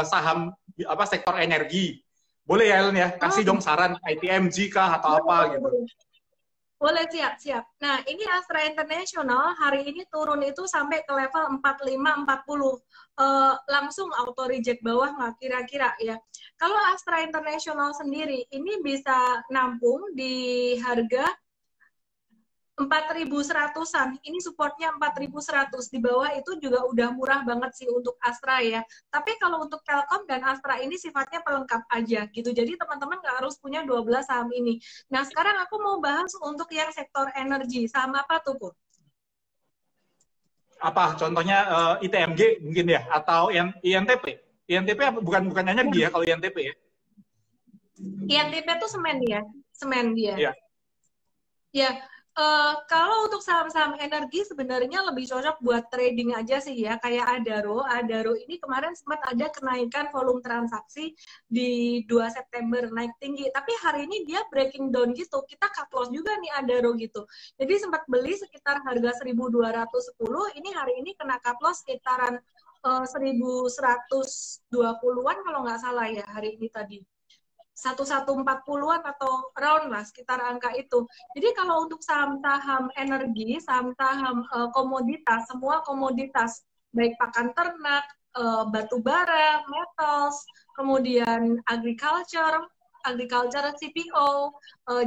saham sektor energi. Boleh ya, Ellen ya? Kasih dong saran ITMG kah atau apa gitu. Boleh, siap. Nah, ini Astra International hari ini turun itu sampai ke level 45-40. Langsung auto reject bawah nggak kira-kira ya. Kalau Astra International sendiri, ini bisa nampung di harga 4.100-an, ini supportnya 4.100, di bawah itu juga udah murah banget sih untuk Astra ya. Tapi kalau untuk Telkom dan Astra ini sifatnya pelengkap aja gitu, jadi teman-teman nggak harus punya 12 saham ini. Nah sekarang aku mau bahas untuk yang sektor energi, saham apa tuh Pur? Apa contohnya ITMG mungkin ya, atau yang INTP? INTP bukan energi ya kalau INTP ya? INTP tuh semen dia. Iya. Ya. Kalau untuk saham-saham energi sebenarnya lebih cocok buat trading aja sih ya, kayak Adaro. Adaro ini kemarin sempat ada kenaikan volume transaksi di 2 September naik tinggi, tapi hari ini dia breaking down gitu. Kita cut loss juga nih Adaro gitu. Jadi sempat beli sekitar harga 1.210, ini hari ini kena cut loss sekitaran 1.120-an kalau nggak salah ya hari ini tadi. 1140-an atau round lah sekitar angka itu. Jadi kalau untuk saham-saham energi, saham-saham komoditas, semua komoditas baik pakan ternak, batu bara, metals, kemudian agriculture, CPO,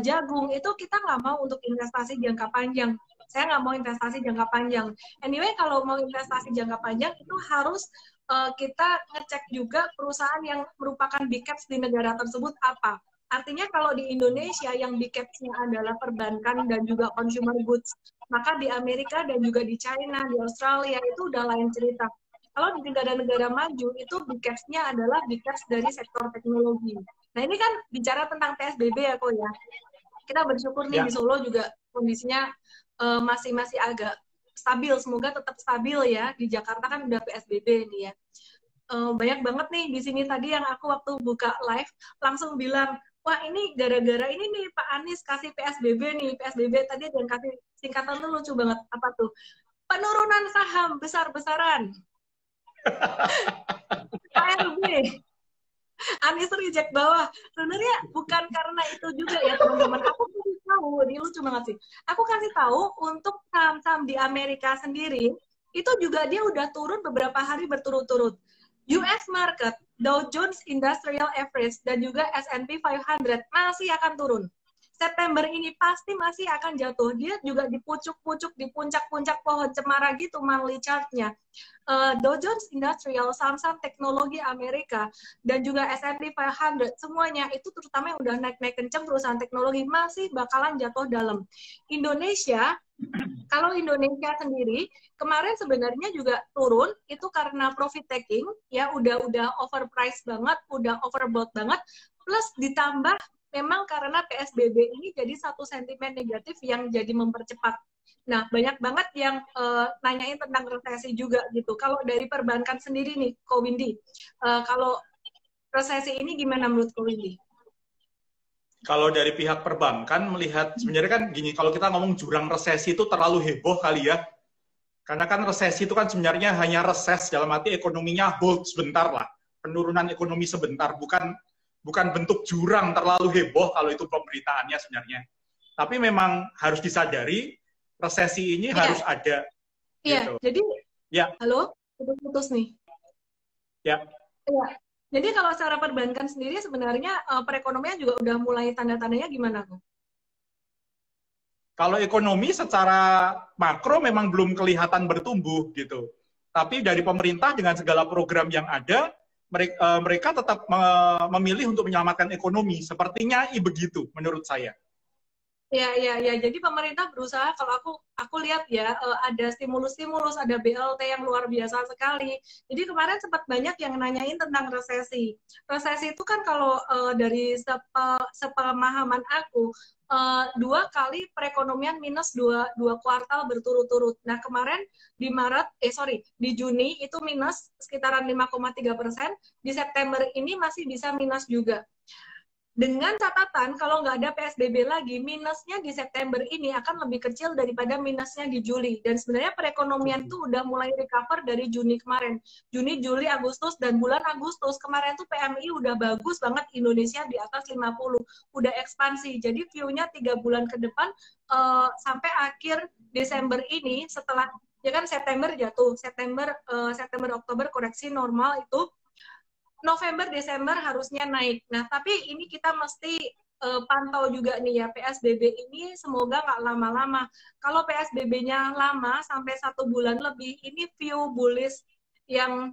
jagung, itu kita nggak mau untuk investasi jangka panjang. Saya nggak mau investasi jangka panjang. Anyway, kalau mau investasi jangka panjang itu harus kita ngecek juga perusahaan yang merupakan big caps di negara tersebut apa. Artinya kalau di Indonesia yang big caps-nya adalah perbankan dan juga consumer goods, maka di Amerika dan juga di China, di Australia itu udah lain cerita. Kalau di negara-negara maju itu big caps-nya adalah big caps dari sektor teknologi. Nah ini kan bicara tentang PSBB ya kok ya. Kita bersyukur nih di Solo juga kondisinya masih agak stabil. Semoga tetap stabil ya. Di Jakarta kan udah PSBB nih ya. Banyak banget nih di sini tadi yang aku waktu buka live langsung bilang, wah ini gara-gara ini nih Pak Anies kasih PSBB nih. PSBB tadi ada yang kasih singkatan tuh lucu banget. Apa tuh? Penurunan saham besar-besaran. ARB. Anies reject bawah. Sebenarnya bukan karena itu juga ya teman-teman. Aku kasih tahu, ini lucu banget sih. Aku kasih tahu untuk saham-saham di Amerika sendiri, itu juga dia udah turun beberapa hari berturut-turut. US market, Dow Jones Industrial Average, dan juga S&P 500 masih akan turun. September ini pasti masih akan jatuh. Dia juga di pucuk-pucuk, di puncak-puncak pohon cemara gitu monthly chart-nya. Dow Jones Industrial, saham-saham teknologi Amerika, dan juga S&P 500, semuanya itu terutama yang udah naik-naik kenceng perusahaan teknologi masih bakalan jatuh dalam. Indonesia, kalau Indonesia sendiri, kemarin sebenarnya juga turun, itu karena profit taking, ya udah overpriced banget, udah overbought banget, plus ditambah memang karena PSBB ini jadi satu sentimen negatif yang jadi mempercepat. Nah, banyak banget yang nanyain tentang resesi juga gitu. Kalau dari perbankan sendiri nih, Ko Windy, kalau resesi ini gimana menurut Ko Windy? Kalau dari pihak perbankan melihat, sebenarnya kan gini, kalau kita ngomong jurang resesi itu terlalu heboh kali ya. Karena kan resesi itu kan sebenarnya hanya reses, dalam arti ekonominya hold sebentar lah. Penurunan ekonomi sebentar, bukan bentuk jurang terlalu heboh kalau itu pemberitaannya sebenarnya. Tapi memang harus disadari resesi ini harus ada. Iya, gitu. Jadi, halo, putus nih. Ya. Jadi kalau secara perbankan sendiri sebenarnya perekonomian juga udah mulai tanda-tandanya gimana, Bu? Kalau ekonomi secara makro memang belum kelihatan bertumbuh gitu. Tapi dari pemerintah dengan segala program yang ada, mereka tetap memilih untuk menyelamatkan ekonomi. Sepertinya begitu menurut saya. Ya. Jadi pemerintah berusaha, kalau aku lihat ya, ada stimulus-stimulus, ada BLT yang luar biasa sekali. Jadi kemarin sempat banyak yang nanyain tentang resesi. Resesi itu kan kalau dari sepemahaman aku, 2 kali perekonomian minus 2 kuartal berturut-turut. Nah kemarin di Juni itu minus sekitaran 5,3%, di September ini masih bisa minus juga. Dengan catatan kalau nggak ada PSBB lagi, minusnya di September ini akan lebih kecil daripada minusnya di Juli. Dan sebenarnya perekonomian tuh udah mulai recover dari Juni kemarin. Juni, Juli, Agustus, dan bulan Agustus kemarin tuh PMI udah bagus banget, Indonesia di atas 50. Udah ekspansi. Jadi view-nya 3 bulan ke depan sampai akhir Desember ini, setelah, ya kan September jatuh, September, Oktober koreksi normal itu, November, Desember harusnya naik. Nah, tapi ini kita mesti pantau juga nih ya, PSBB ini semoga nggak lama-lama. Kalau PSBB-nya lama, sampai 1 bulan lebih, ini view bullish yang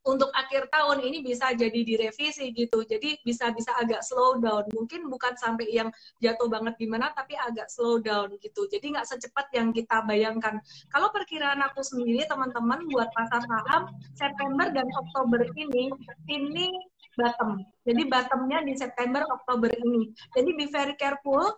untuk akhir tahun ini bisa jadi direvisi gitu. Jadi bisa agak slow down. Mungkin bukan sampai yang jatuh banget gimana, tapi agak slow down gitu. Jadi nggak secepat yang kita bayangkan. Kalau perkiraan aku sendiri, teman-teman, buat pasar saham, September dan Oktober ini bottom. Jadi bottomnya di September, Oktober ini. Jadi be very careful.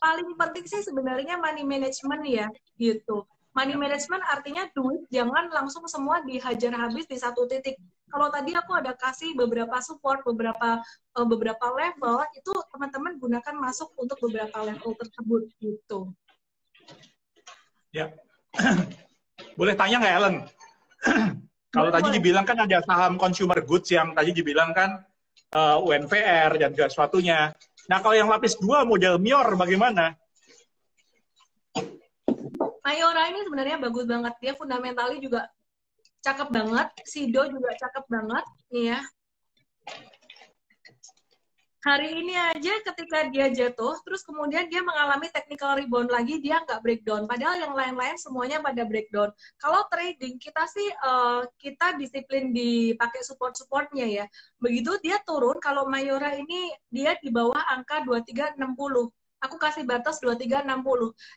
Paling penting sih sebenarnya money management ya, gitu. Money management artinya duit jangan langsung semua dihajar habis di satu titik. Kalau tadi aku ada kasih beberapa support, beberapa level, itu teman-teman gunakan masuk untuk beberapa level tersebut gitu. Ya, boleh tanya nggak Ellen? Kalau tadi dibilang kan ada saham consumer goods yang tadi dibilang kan UNVR dan juga sesuatunya. Nah kalau yang lapis 2 model Mior bagaimana? Mayora ini sebenarnya bagus banget, dia fundamentalnya juga cakep banget. Sido juga cakep banget. Nih ya. Hari ini aja ketika dia jatuh, terus kemudian dia mengalami technical rebound lagi, dia nggak breakdown. Padahal yang lain-lain semuanya pada breakdown. Kalau trading, kita sih kita disiplin dipakai support-supportnya ya. Begitu dia turun, kalau Mayora ini dia di bawah angka 2360. Aku kasih batas 2360.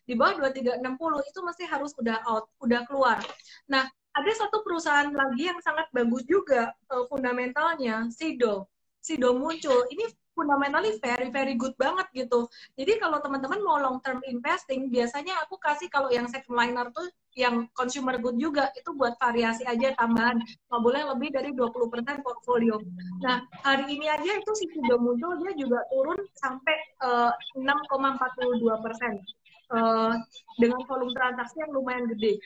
Di bawah 2360 itu mesti harus udah out, udah keluar. Nah, ada satu perusahaan lagi yang sangat bagus juga fundamentalnya, Sido. Sido muncul. Ini fundamentally very very good banget gitu. Jadi kalau teman-teman mau long term investing, biasanya aku kasih kalau yang second liner tuh yang consumer good juga, itu buat variasi aja tambahan. Nggak boleh lebih dari 20% portfolio. Nah, hari ini aja itu si Sido muncul, dia juga turun sampai 6,42%. Dengan volume transaksi yang lumayan gede.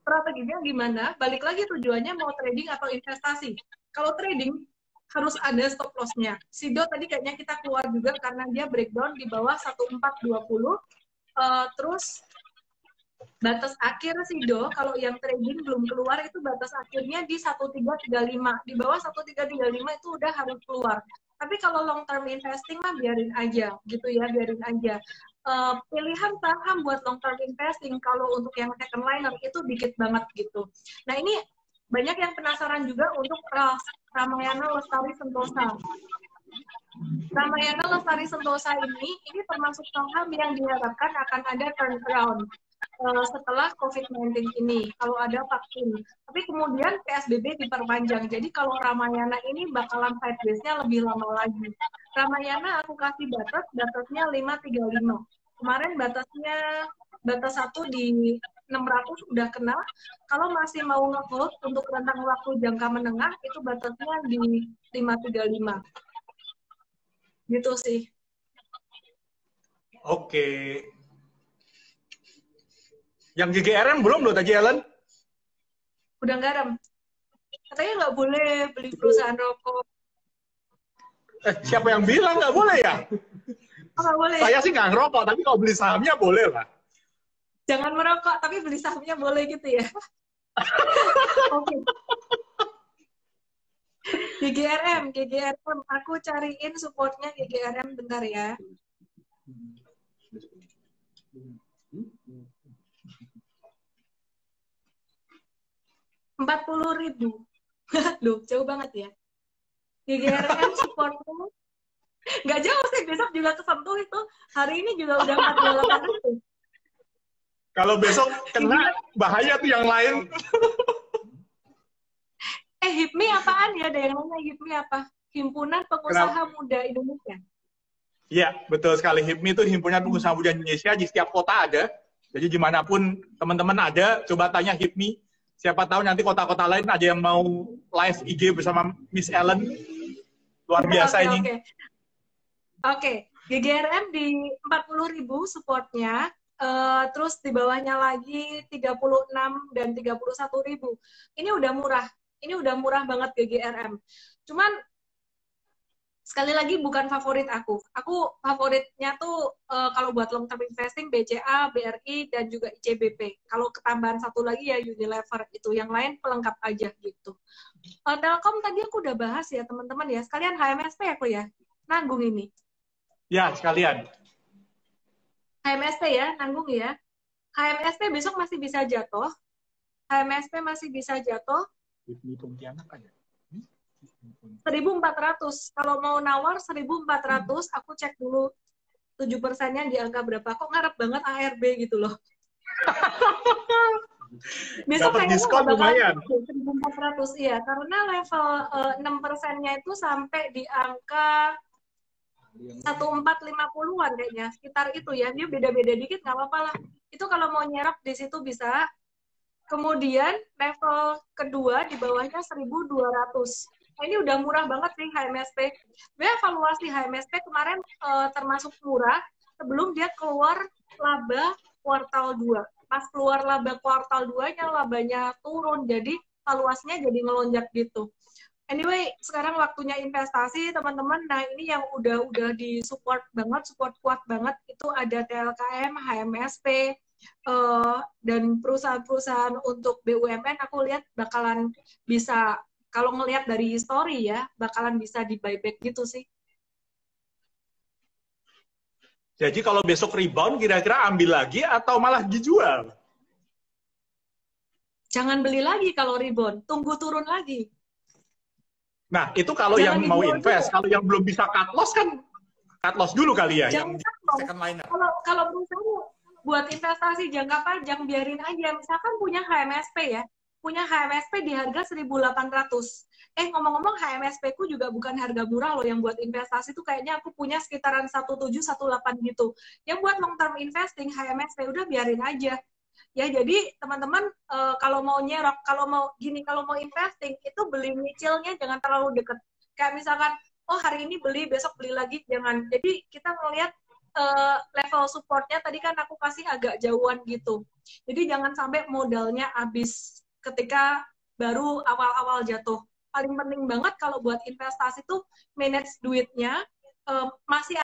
Strateginya gimana? Balik lagi tujuannya mau trading atau investasi. Kalau trading, harus ada stop loss-nya. Sido tadi kayaknya kita keluar juga karena dia breakdown di bawah 1420. Terus batas akhir Sido, kalau yang trading belum keluar, itu batas akhirnya di 1335. Di bawah 1335 itu udah harus keluar. Tapi kalau long term investing mah biarin aja, gitu ya, biarin aja. Pilihan saham buat long term investing kalau untuk yang second liner itu dikit banget gitu. Nah ini banyak yang penasaran juga untuk Ramayana Lestari Sentosa. Ramayana Lestari Sentosa ini termasuk saham yang diharapkan akan ada turnaround setelah COVID-19 ini, kalau ada vaksin. Tapi kemudian PSBB diperpanjang, jadi kalau Ramayana ini bakalan sideways-nya lebih lama lagi. Ramayana aku kasih batasnya 535. Kemarin batas 1 di 600 udah kena. Kalau masih mau nge-hold untuk rentang waktu jangka menengah, itu batasnya di 535. Gitu sih. Oke. Yang GGRM belum loh tadi, Ellen? Udah garam. Katanya nggak boleh beli perusahaan rokok. Siapa yang bilang nggak boleh ya? Oh, nggak boleh. Saya sih nggak ngerokok, tapi kalau beli sahamnya boleh lah. Jangan merokok, tapi beli sahamnya boleh gitu ya. Oke. GGRM, aku cariin supportnya GGRM bentar ya. 40.000. Loh, jauh banget ya. GGRM supportnya nggak jauh sih, besok juga kesentuh itu. Hari ini juga udah 48.000. Kalau besok kena, bahaya tuh yang lain. HIPMI apaan ya? Ada yang nanya HIPMI apa? Himpunan Pengusaha Muda Indonesia. Iya, betul sekali. HIPMI itu Himpunan Pengusaha Muda Indonesia, di setiap kota ada. Jadi dimanapun teman-teman ada, coba tanya HIPMI. Siapa tahu nanti kota-kota lain ada yang mau live IG bersama Miss Ellen. Luar biasa ini. Oke. GGRM di 40.000 supportnya. Terus di bawahnya lagi 36 dan 31.000. Ini udah murah. Ini udah murah banget GGRM. Cuman sekali lagi bukan favorit aku. Aku favoritnya tuh kalau buat long term investing BCA, BRI dan juga ICBP. Kalau ketambahan satu lagi ya Unilever itu. Yang lain pelengkap aja gitu. Telkom tadi aku udah bahas ya teman-teman ya. Sekalian HMSP aku ya. Nanggung ini. Ya, sekalian. HMSP ya, nanggung ya. HMSP besok masih bisa jatuh. HMSP masih bisa jatuh. 1.400. Kalau mau nawar 1.400, aku cek dulu 7%-nya di angka berapa. Kok ngarep banget ARB gitu loh. Besok dapat diskon lumayan. 1.400, iya. Karena level 6%-nya itu sampai di angka 1450-an kayaknya. Sekitar itu ya. Dia beda-beda dikit, nggak apa-apa lah. Itu kalau mau nyerap di situ bisa. Kemudian level kedua di bawahnya 1.200. Nah, ini udah murah banget sih HMSP. Sebenarnya evaluasi HMSP kemarin termasuk murah sebelum dia keluar laba kuartal 2. Pas keluar laba kuartal 2-nya labanya turun, jadi valuasinya jadi ngelonjak gitu. Anyway, sekarang waktunya investasi teman-teman. Nah ini yang udah di support banget, support kuat banget itu ada TLKM, HMSP, Dan perusahaan-perusahaan untuk BUMN aku lihat bakalan bisa, kalau ngelihat dari history ya, bakalan bisa di buyback gitu sih. Jadi kalau besok rebound, kira-kira ambil lagi atau malah dijual? Jangan beli lagi kalau rebound, tunggu turun lagi. Nah, itu kalau Jangan yang mau dijual invest. juga. Kalau yang belum bisa cut loss kan cut loss dulu kali ya, Jangan yang sampai. second liner. Kalau perusahaan buat investasi jangka panjang, biarin aja. Misalkan punya HMSP ya, punya HMSP di harga 1.800. Ngomong-ngomong, HMSP ku juga bukan harga murah loh. Yang buat investasi tuh kayaknya aku punya sekitaran 17, 18 gitu. Yang buat long term investing, HMSP udah biarin aja. Ya, jadi teman-teman kalau mau nyerok, kalau mau investing, itu beli nyicilnya jangan terlalu deket. Kayak misalkan, oh hari ini beli, besok beli lagi, jangan. Jadi kita ngelihat level supportnya tadi kan aku kasih agak jauhan gitu. Jadi jangan sampai modalnya habis ketika baru awal-awal jatuh. Paling penting banget kalau buat investasi tuh manage duitnya, masih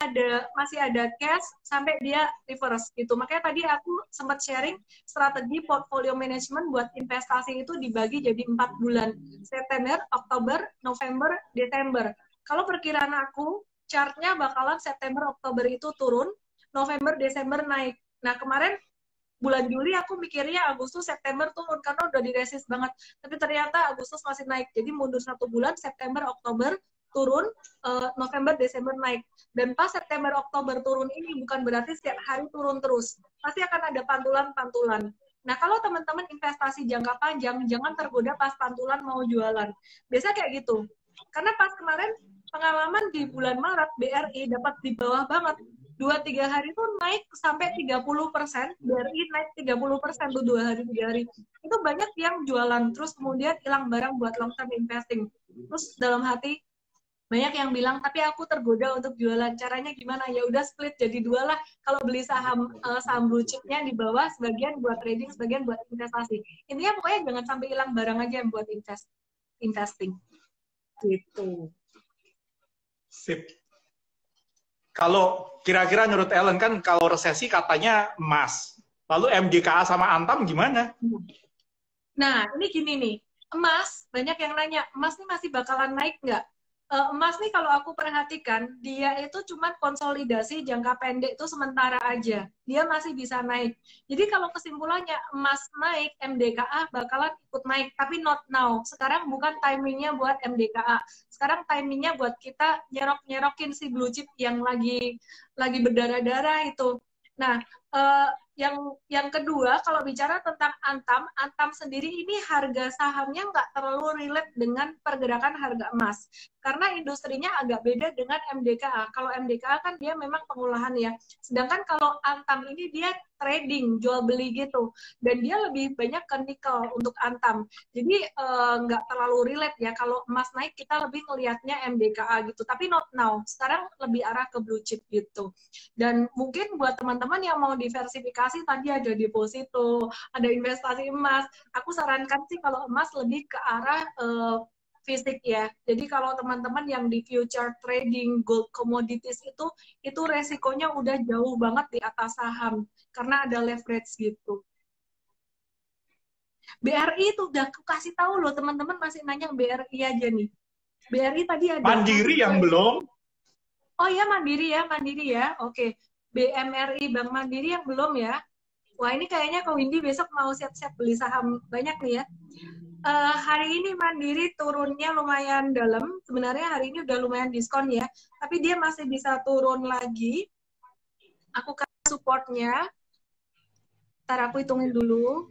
ada cash sampai dia reverse gitu. Makanya tadi aku sempat sharing strategi portfolio management buat investasi itu dibagi jadi 4 bulan. September, Oktober, November, Desember. Kalau perkiraan aku, chartnya bakalan September, Oktober itu turun, November, Desember naik. Nah, kemarin bulan Juli aku mikirnya Agustus, September turun karena udah diresist banget. Tapi ternyata Agustus masih naik. Jadi mundur 1 bulan, September, Oktober turun, November, Desember naik. Dan pas September, Oktober turun ini bukan berarti setiap hari turun terus. Pasti akan ada pantulan-pantulan. Nah, kalau teman-teman investasi jangka panjang, jangan tergoda pas pantulan mau jualan. Biasa kayak gitu. Karena pas kemarin pengalaman di bulan Maret, BRI dapat di bawah banget. 2-3 hari tuh naik sampai 30%, BRI naik 30% tuh 2 hari, 3 hari. Itu banyak yang jualan, terus kemudian hilang barang buat long term investing. Terus dalam hati, banyak yang bilang, tapi aku tergoda untuk jualan. Caranya gimana? Ya udah split jadi 2 lah. Kalau beli saham blue chipnya di bawah, sebagian buat trading, sebagian buat investasi. Intinya pokoknya jangan sampai hilang barang aja yang buat investing. Gitu. Sip. Kalau kira-kira menurut Ellen kan kalau resesi katanya emas. Lalu MGKA sama Antam gimana? Nah, ini gini nih. Emas, banyak yang nanya, emas nih masih bakalan naik nggak? Emas nih kalau aku perhatikan, dia itu cuma konsolidasi jangka pendek itu sementara aja. Dia masih bisa naik. Jadi kalau kesimpulannya emas naik, MDKA bakalan ikut naik. Tapi not now. Sekarang bukan timingnya buat MDKA. Sekarang timingnya buat kita nyerok-nyerokin si blue chip yang lagi berdarah-darah itu. Nah, yang kedua, kalau bicara tentang Antam sendiri ini harga sahamnya nggak terlalu relate dengan pergerakan harga emas. Karena industrinya agak beda dengan MDKA. Kalau MDKA kan dia memang pengolahan ya. Sedangkan kalau Antam ini dia trading, jual beli gitu. Dan dia lebih banyak ke nikel untuk Antam. Jadi nggak terlalu relate ya. Kalau emas naik kita lebih ngelihatnya MDKA gitu. Tapi not now. Sekarang lebih arah ke blue chip gitu. Dan mungkin buat teman-teman yang mau diversifikasi, tadi ada deposito, ada investasi emas. Aku sarankan sih kalau emas lebih ke arah fisik ya. Jadi kalau teman-teman yang di future trading gold commodities itu resikonya udah jauh banget di atas saham karena ada leverage gitu. BRI itu udah aku kasih tahu loh, teman-teman masih nanya BRI aja nih. BRI tadi ada Mandiri yang belum. Oh ya, Mandiri ya. Oke. BMRI, Bank Mandiri yang belum ya. Wah, ini kayaknya Kak Windy besok mau siap-siap beli saham banyak nih ya. Hari ini Mandiri turunnya lumayan dalam. Sebenarnya hari ini udah lumayan diskon ya. Tapi dia masih bisa turun lagi. Aku kasih supportnya. Ntar aku hitungin dulu.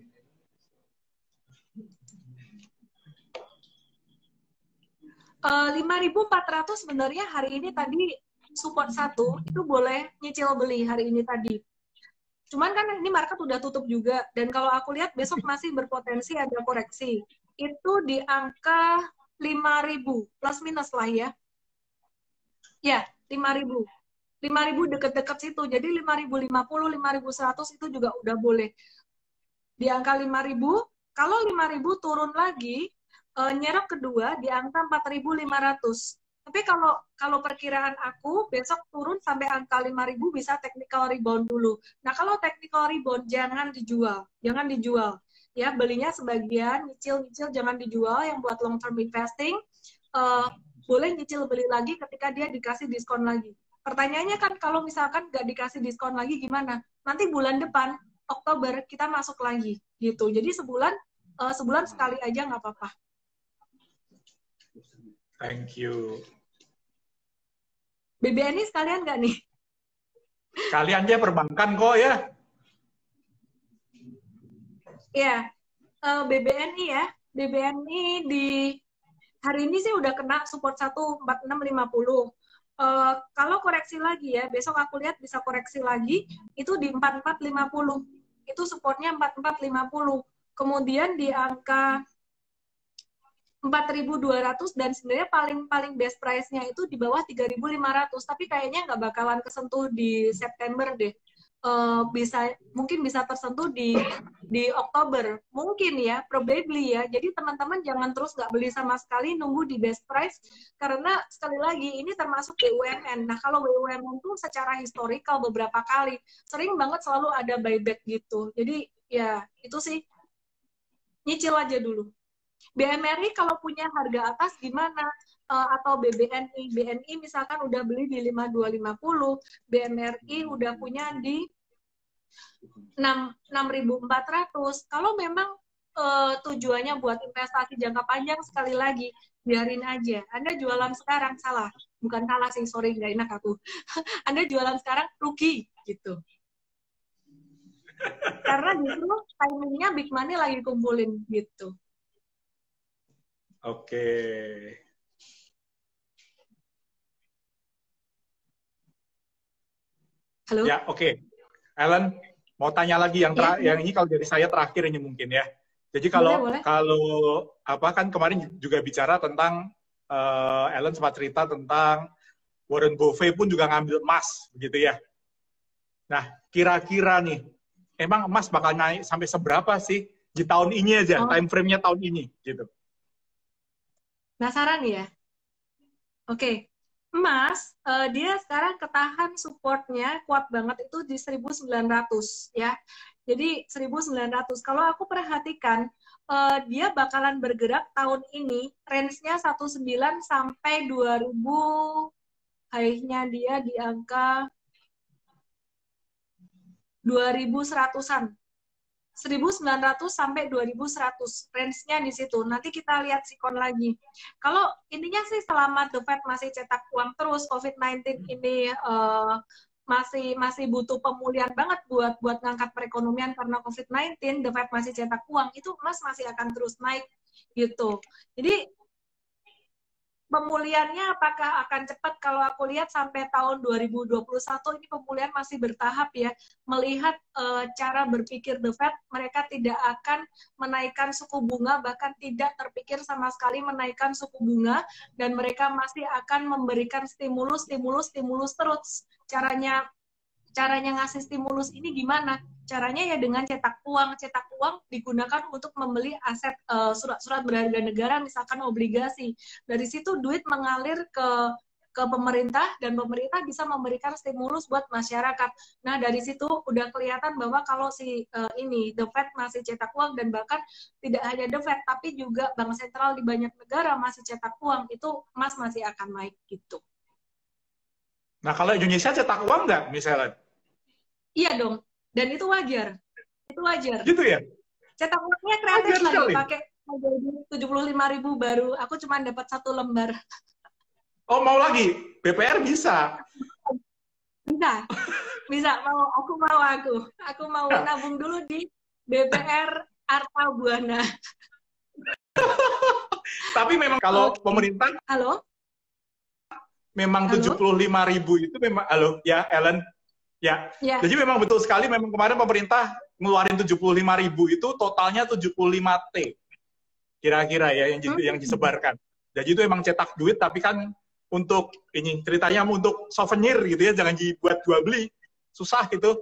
Uh, 5.400 sebenarnya hari ini tadi support 1 itu boleh nyicil beli hari ini tadi. Cuman kan ini market udah tutup juga, dan kalau aku lihat besok masih berpotensi ada koreksi. Itu di angka 5.000 plus minus lah ya. Ya, 5.000. 5.000 deket-deket situ. Jadi 5.050, 5.100 itu juga udah boleh. Di angka 5.000, kalau 5.000 turun lagi, nyerok kedua di angka 4.500. Tapi Tapi kalau perkiraan aku besok turun sampai angka 5.000 bisa technical rebound dulu. Nah, kalau technical rebound jangan dijual, jangan dijual. Ya, belinya sebagian, nyicil-nyicil jangan dijual. Yang buat long term investing boleh nyicil beli lagi ketika dia dikasih diskon lagi. Pertanyaannya kan kalau misalkan nggak dikasih diskon lagi gimana? Nanti bulan depan Oktober kita masuk lagi gitu. Jadi sebulan sekali aja nggak apa-apa. Thank you. BBNI sekalian nggak nih? Kalian aja perbankan kok ya. Ya, BBNI ya. BBNI di hari ini sih udah kena support 14650. Kalau koreksi lagi ya, besok aku lihat bisa koreksi lagi, itu di 4450. Itu supportnya 4450. Kemudian di angka 4.200 dan sebenarnya paling best price-nya itu di bawah 3.500, tapi kayaknya nggak bakalan kesentuh di September deh. Mungkin bisa tersentuh di Oktober, mungkin ya, probably ya. Jadi teman-teman jangan terus nggak beli sama sekali, nunggu di best price, karena sekali lagi ini termasuk BUMN. Nah, kalau BUMN tuh secara historical beberapa kali sering banget selalu ada buyback gitu. Jadi ya itu sih, nyicil aja dulu. BMRI kalau punya harga atas gimana? Atau BNI misalkan udah beli di 5250, BMRI udah punya di 6.400. Kalau memang tujuannya buat investasi jangka panjang, sekali lagi biarin aja. Anda jualan sekarang salah, bukan salah sih, sorry nggak enak aku. Anda jualan sekarang rugi gitu. Karena justru timingnya big money lagi kumpulin gitu. Oke. Halo? Ya, oke. Ellen, mau tanya lagi yang ini kalau dari saya terakhir ini mungkin ya. Jadi kalau apa kan kemarin juga bicara tentang Ellen sempat cerita tentang Warren Buffett pun juga ngambil emas begitu ya. Nah, kira-kira nih emang emas bakal naik sampai seberapa sih di tahun ini aja, time frame-nya tahun ini gitu. Penasaran ya? Oke. Emas, dia sekarang ketahan supportnya kuat banget itu di 1.900 ya. Jadi 1.900. Kalau aku perhatikan, dia bakalan bergerak tahun ini, range-nya 19 sampai 2000, high-nya dia di angka 2.100-an. 1.900 sampai 2.100, range-nya di situ. Nanti kita lihat sikon lagi. Kalau intinya sih selama The Fed masih cetak uang terus, COVID-19 ini masih butuh pemulihan banget buat ngangkat perekonomian karena COVID-19, The Fed masih cetak uang, itu emas masih akan terus naik gitu. Jadi pemulihannya apakah akan cepat? Kalau aku lihat sampai tahun 2021 ini pemulihan masih bertahap ya. Melihat cara berpikir The Fed, mereka tidak akan menaikkan suku bunga, bahkan tidak terpikir sama sekali menaikkan suku bunga, dan mereka masih akan memberikan stimulus terus. Caranya ngasih stimulus ini gimana? Caranya ya dengan cetak uang digunakan untuk membeli aset surat-surat berharga negara, misalkan obligasi. Dari situ duit mengalir ke pemerintah dan pemerintah bisa memberikan stimulus buat masyarakat. Nah, dari situ udah kelihatan bahwa kalau The Fed masih cetak uang, dan bahkan tidak hanya The Fed tapi juga bank sentral di banyak negara masih cetak uang, itu emas masih akan naik gitu. Nah, kalau Indonesia cetak uang nggak misalnya? Iya dong. Dan itu wajar. Gitu ya? Cetak uangnya kreatif lagi, pakai 75.000 baru. Aku cuma dapat 1 lembar. Oh, mau lagi? BPR bisa? Bisa. Aku mau nabung dulu di BPR Arta Buana. Tapi memang kalau pemerintah... Halo? Memang 75.000 itu memang... Halo, ya Ellen? Ya. Jadi memang betul sekali, memang kemarin pemerintah ngeluarin 75.000 itu totalnya 75T. Kira-kira ya yang disebarkan. Jadi itu emang cetak duit, tapi kan untuk ini ceritanya untuk souvenir gitu ya, jangan dibuat jual beli. Susah itu.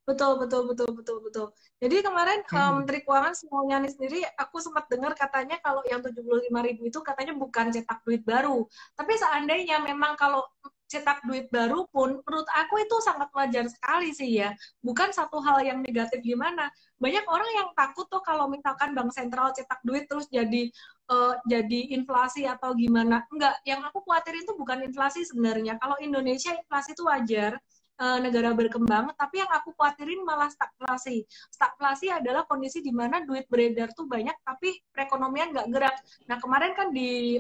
Betul, betul, betul, betul, betul. Jadi kemarin Menteri Keuangan Sri Mulyani sendiri, aku sempat dengar katanya kalau yang 75.000 itu katanya bukan cetak duit baru. Tapi seandainya memang kalau cetak duit baru pun, menurut aku itu sangat wajar sekali sih ya. Bukan satu hal yang negatif gimana. Banyak orang yang takut tuh kalau misalkan bank sentral cetak duit terus jadi inflasi atau gimana. Enggak, yang aku khawatir itu bukan inflasi sebenarnya. Kalau Indonesia inflasi itu wajar, negara berkembang, tapi yang aku khawatirin malah stagflasi. Stagflasi adalah kondisi di mana duit beredar tuh banyak, tapi perekonomian nggak gerak. Nah kemarin kan di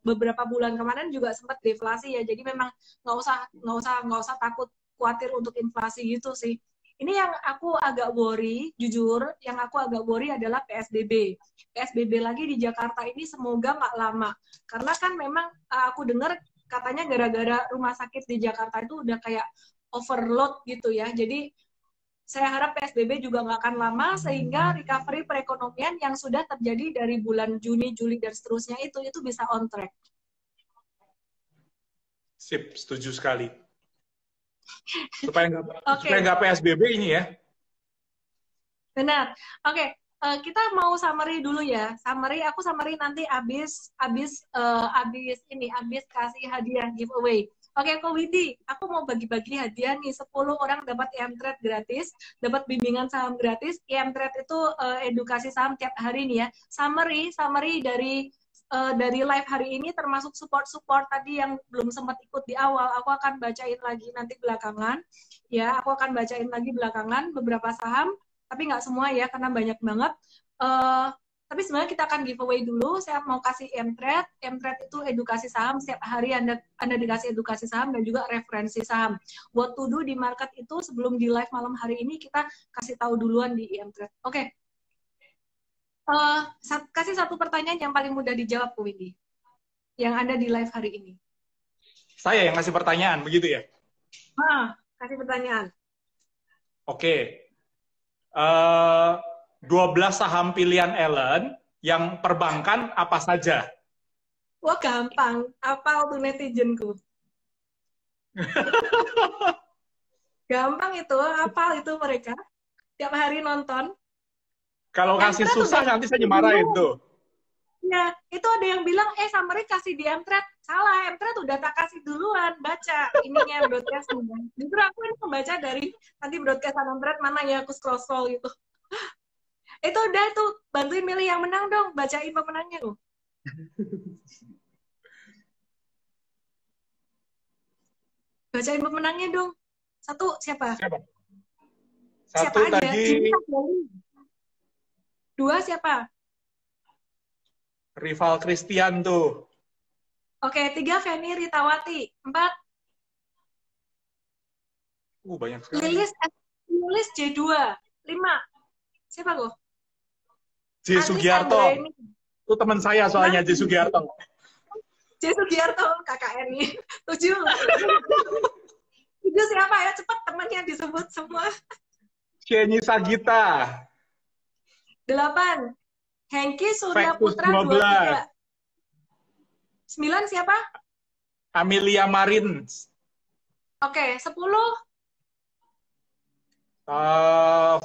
beberapa bulan kemarin juga sempat deflasi ya, jadi memang nggak usah takut khawatir untuk inflasi gitu sih. Ini yang aku agak worry, jujur, yang aku agak worry adalah PSBB. PSBB lagi di Jakarta ini semoga nggak lama. Karena kan memang aku dengar katanya gara-gara rumah sakit di Jakarta itu udah kayak overload gitu ya. Jadi saya harap PSBB juga nggak akan lama sehingga recovery perekonomian yang sudah terjadi dari bulan Juni, Juli dan seterusnya itu bisa on track. Sip, setuju sekali. Supaya nggak PSBB ini ya. Benar. Oke, kita mau summary dulu ya. Aku summary nanti abis kasih hadiah giveaway. Oke, Ko Widi, aku mau bagi-bagi hadiah nih. 10 orang dapat IM-Trade gratis, dapat bimbingan saham gratis. IM-Trade itu edukasi saham tiap hari nih ya. Summary dari live hari ini termasuk support tadi yang belum sempat ikut di awal. Aku akan bacain lagi nanti belakangan. Ya, aku akan bacain lagi belakangan beberapa saham, tapi nggak semua ya karena banyak banget. Tapi sebenarnya kita akan giveaway dulu. Saya mau kasih M-Trade. M-Trade itu edukasi saham. Setiap hari Anda dikasih edukasi saham dan juga referensi saham. What to do di market itu sebelum di live malam hari ini kita kasih tahu duluan di M-Trade. Oke. Kasih satu pertanyaan yang paling mudah dijawab, Bu Windy. Yang ada di live hari ini. Saya yang kasih pertanyaan, begitu ya? Kasih pertanyaan. Oke. 12 saham pilihan Ellen yang perbankan apa saja? Wah, gampang. Apa tuh netizenku? Gampang itu, hafal itu mereka. Tiap hari nonton. Kalau kasih susah nanti saya dimarahin tuh. Ya, itu ada yang bilang, summary kasih di M-Trade. Salah, M-Trade udah tak kasih duluan. Baca ininya broadcast-nya. Justru aku ini membaca dari nanti broadcast M-Trade mana ya, aku scroll-scroll gitu. Itu udah tuh, bantuin milih yang menang dong. Bacain pemenangnya tuh. Bacain pemenangnya dong. Satu, siapa? Satu siapa tadi. Aja? Dua, siapa? Rival Christian tuh. Oke, 3 Feni Ritawati. 4. Banyak sekali. Lilis J2. 5. Siapa kok? J Sugiarto. Itu teman saya soalnya J Sugiarto. J Sugiarto KKRI. 7. 7 siapa ya? Cepat temannya disebut semua. Kenny Sagita. 8. Hengki Surya Putra 23. 9 siapa? Amelia Marin. Oke, 10.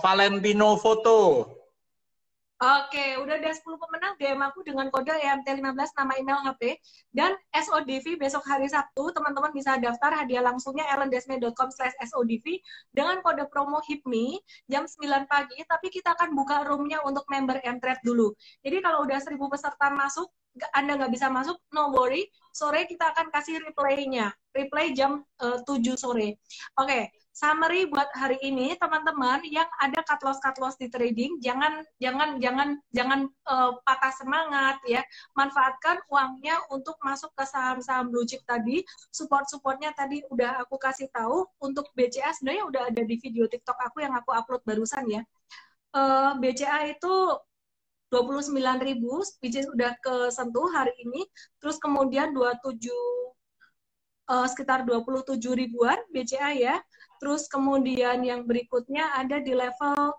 Valentino Foto. Oke, udah ada 10 pemenang. DM aku dengan kode EMT15, nama email HP. Dan SODV besok hari Sabtu, teman-teman bisa daftar hadiah langsungnya ellendesme.com/SODV dengan kode promo HIPMI jam 9 pagi, tapi kita akan buka roomnya untuk member M-Trade dulu. Jadi kalau udah 1000 peserta masuk, Anda nggak bisa masuk, no worry. Sore kita akan kasih replay-nya. Replay jam 7 sore. Oke. Summary buat hari ini, teman-teman yang ada cut loss di trading, jangan patah semangat ya. Manfaatkan uangnya untuk masuk ke saham-saham blue chip tadi. Support-supportnya tadi udah aku kasih tahu. Untuk BCA sebenarnya udah ada di video TikTok aku yang aku upload barusan ya. BCA itu 29.000, which is udah kesentuh hari ini. Terus kemudian sekitar 27 ribuan BCA ya. Terus kemudian yang berikutnya ada di level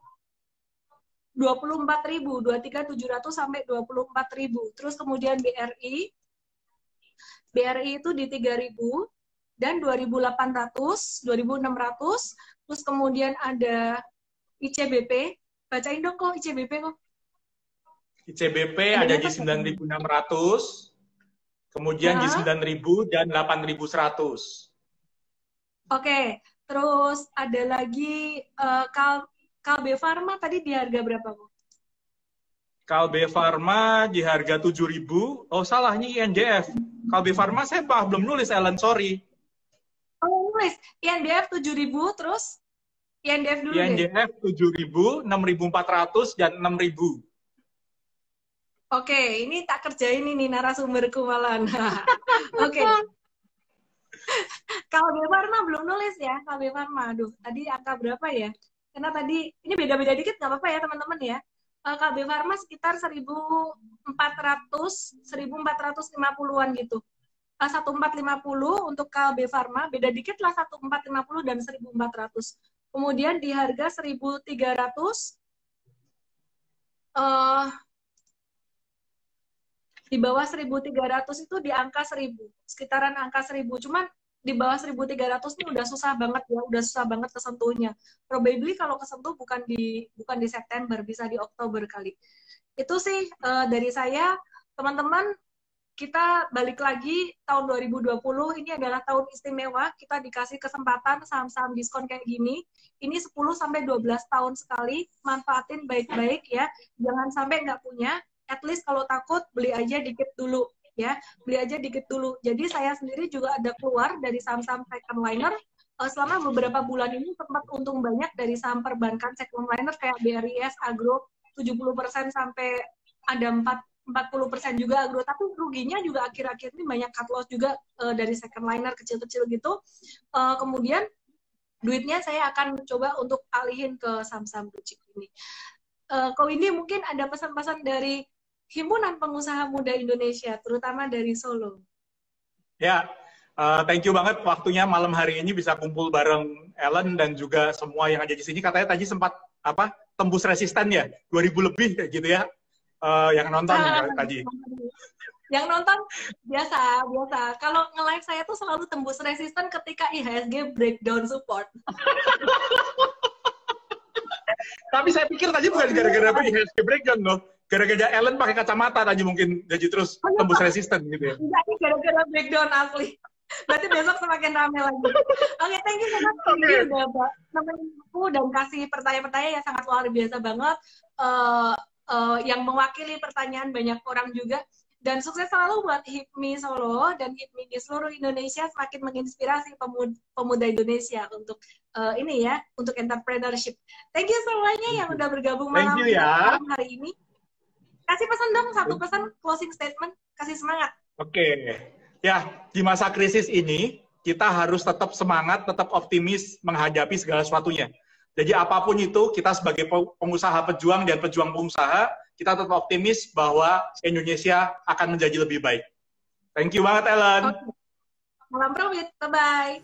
24.000, 23.700 sampai 24.000. Terus kemudian BRI itu di 3.000. dan 2.800, 2.600. Terus kemudian ada ICBP. Bacain dong kok ICBP kok. ICBP ada di 9.600, kemudian di 9.000 dan 8.100. Oke, terus ada lagi Kalbe Farma tadi di harga berapa kok? Kalbe Farma di harga 7.000. Oh salah, ini INDF. Kalbe Farma saya belum nulis, Ellen, sorry. Oh, nulis. INDF 7.000, terus INDF dulu INDF 7.000, 6.400, dan 6.000. Oke, ini tak kerjain ini narasumberku malah. Oke. Kalbe Farma belum nulis ya, Kalbe Farma. Aduh, tadi angka berapa ya? Karena tadi, ini beda-beda dikit nggak apa-apa ya teman-teman ya. Kalbe Farma sekitar 1.450-an gitu. 1.450 untuk Kalbe Farma, beda dikit lah 1.450 dan 1.400. Kemudian di harga 1.300, di bawah 1.300 itu di angka 1.000, sekitaran angka 1.000. Cuman di bawah 1.300 ini udah susah banget ya, udah susah banget kesentuhnya. Probably kalau kesentuh bukan di September, bisa di Oktober kali. Itu sih dari saya, teman-teman. Kita balik lagi tahun 2020, ini adalah tahun istimewa, kita dikasih kesempatan saham-saham diskon kayak gini. Ini 10-12 tahun sekali, manfaatin baik-baik ya. Jangan sampai nggak punya, at least kalau takut beli aja dikit dulu ya, beli aja dikit dulu. Jadi saya sendiri juga ada keluar dari saham-saham second liner. Selama beberapa bulan ini sempat untung banyak dari saham perbankan second liner kayak BRIS, Agro, 70% sampai ada 40% juga Agro, tapi ruginya juga akhir-akhir ini banyak cut loss juga dari second liner kecil-kecil gitu. Kemudian duitnya saya akan coba untuk alihin ke saham-saham blue chip ini. Kau ini mungkin ada pesan-pesan dari Himpunan Pengusaha Muda Indonesia, terutama dari Solo. Ya, thank you banget waktunya malam hari ini bisa kumpul bareng Ellen dan juga semua yang ada di sini. Katanya tadi sempat tembus resisten ya, 2.000 lebih kayak gitu ya. Yang nonton tadi. Yang nonton biasa. Kalau nge-live saya tuh selalu tembus resisten ketika IHSG breakdown support. Tapi saya pikir tadi bukan gara-gara IHSG breakdown loh. Gara-gara Ellen pakai kacamata tadi mungkin jadi terus tembus resisten gitu ya. Enggak, ini gara-gara breakdown asli. Berarti besok semakin ramai lagi. Oke, thank you so much. Ini udah nemenin aku dan kasih pertanyaan-pertanyaan yang sangat luar biasa banget. Yang mewakili pertanyaan banyak orang juga, dan sukses selalu buat HIPMI Solo dan HIPMI di seluruh Indonesia, semakin menginspirasi pemuda Indonesia untuk ini ya, untuk entrepreneurship. Thank you semuanya yang udah bergabung malam hari ini. Kasih pesan dong, satu pesan closing statement, kasih semangat. Oke. Ya, di masa krisis ini kita harus tetap semangat, tetap optimis menghadapi segala sesuatunya. Jadi apapun itu, kita sebagai pengusaha pejuang dan pejuang pengusaha, kita tetap optimis bahwa Indonesia akan menjadi lebih baik. Thank you banget, Ellen. Okay. Malam profit. Bye-bye.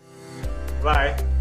Bye.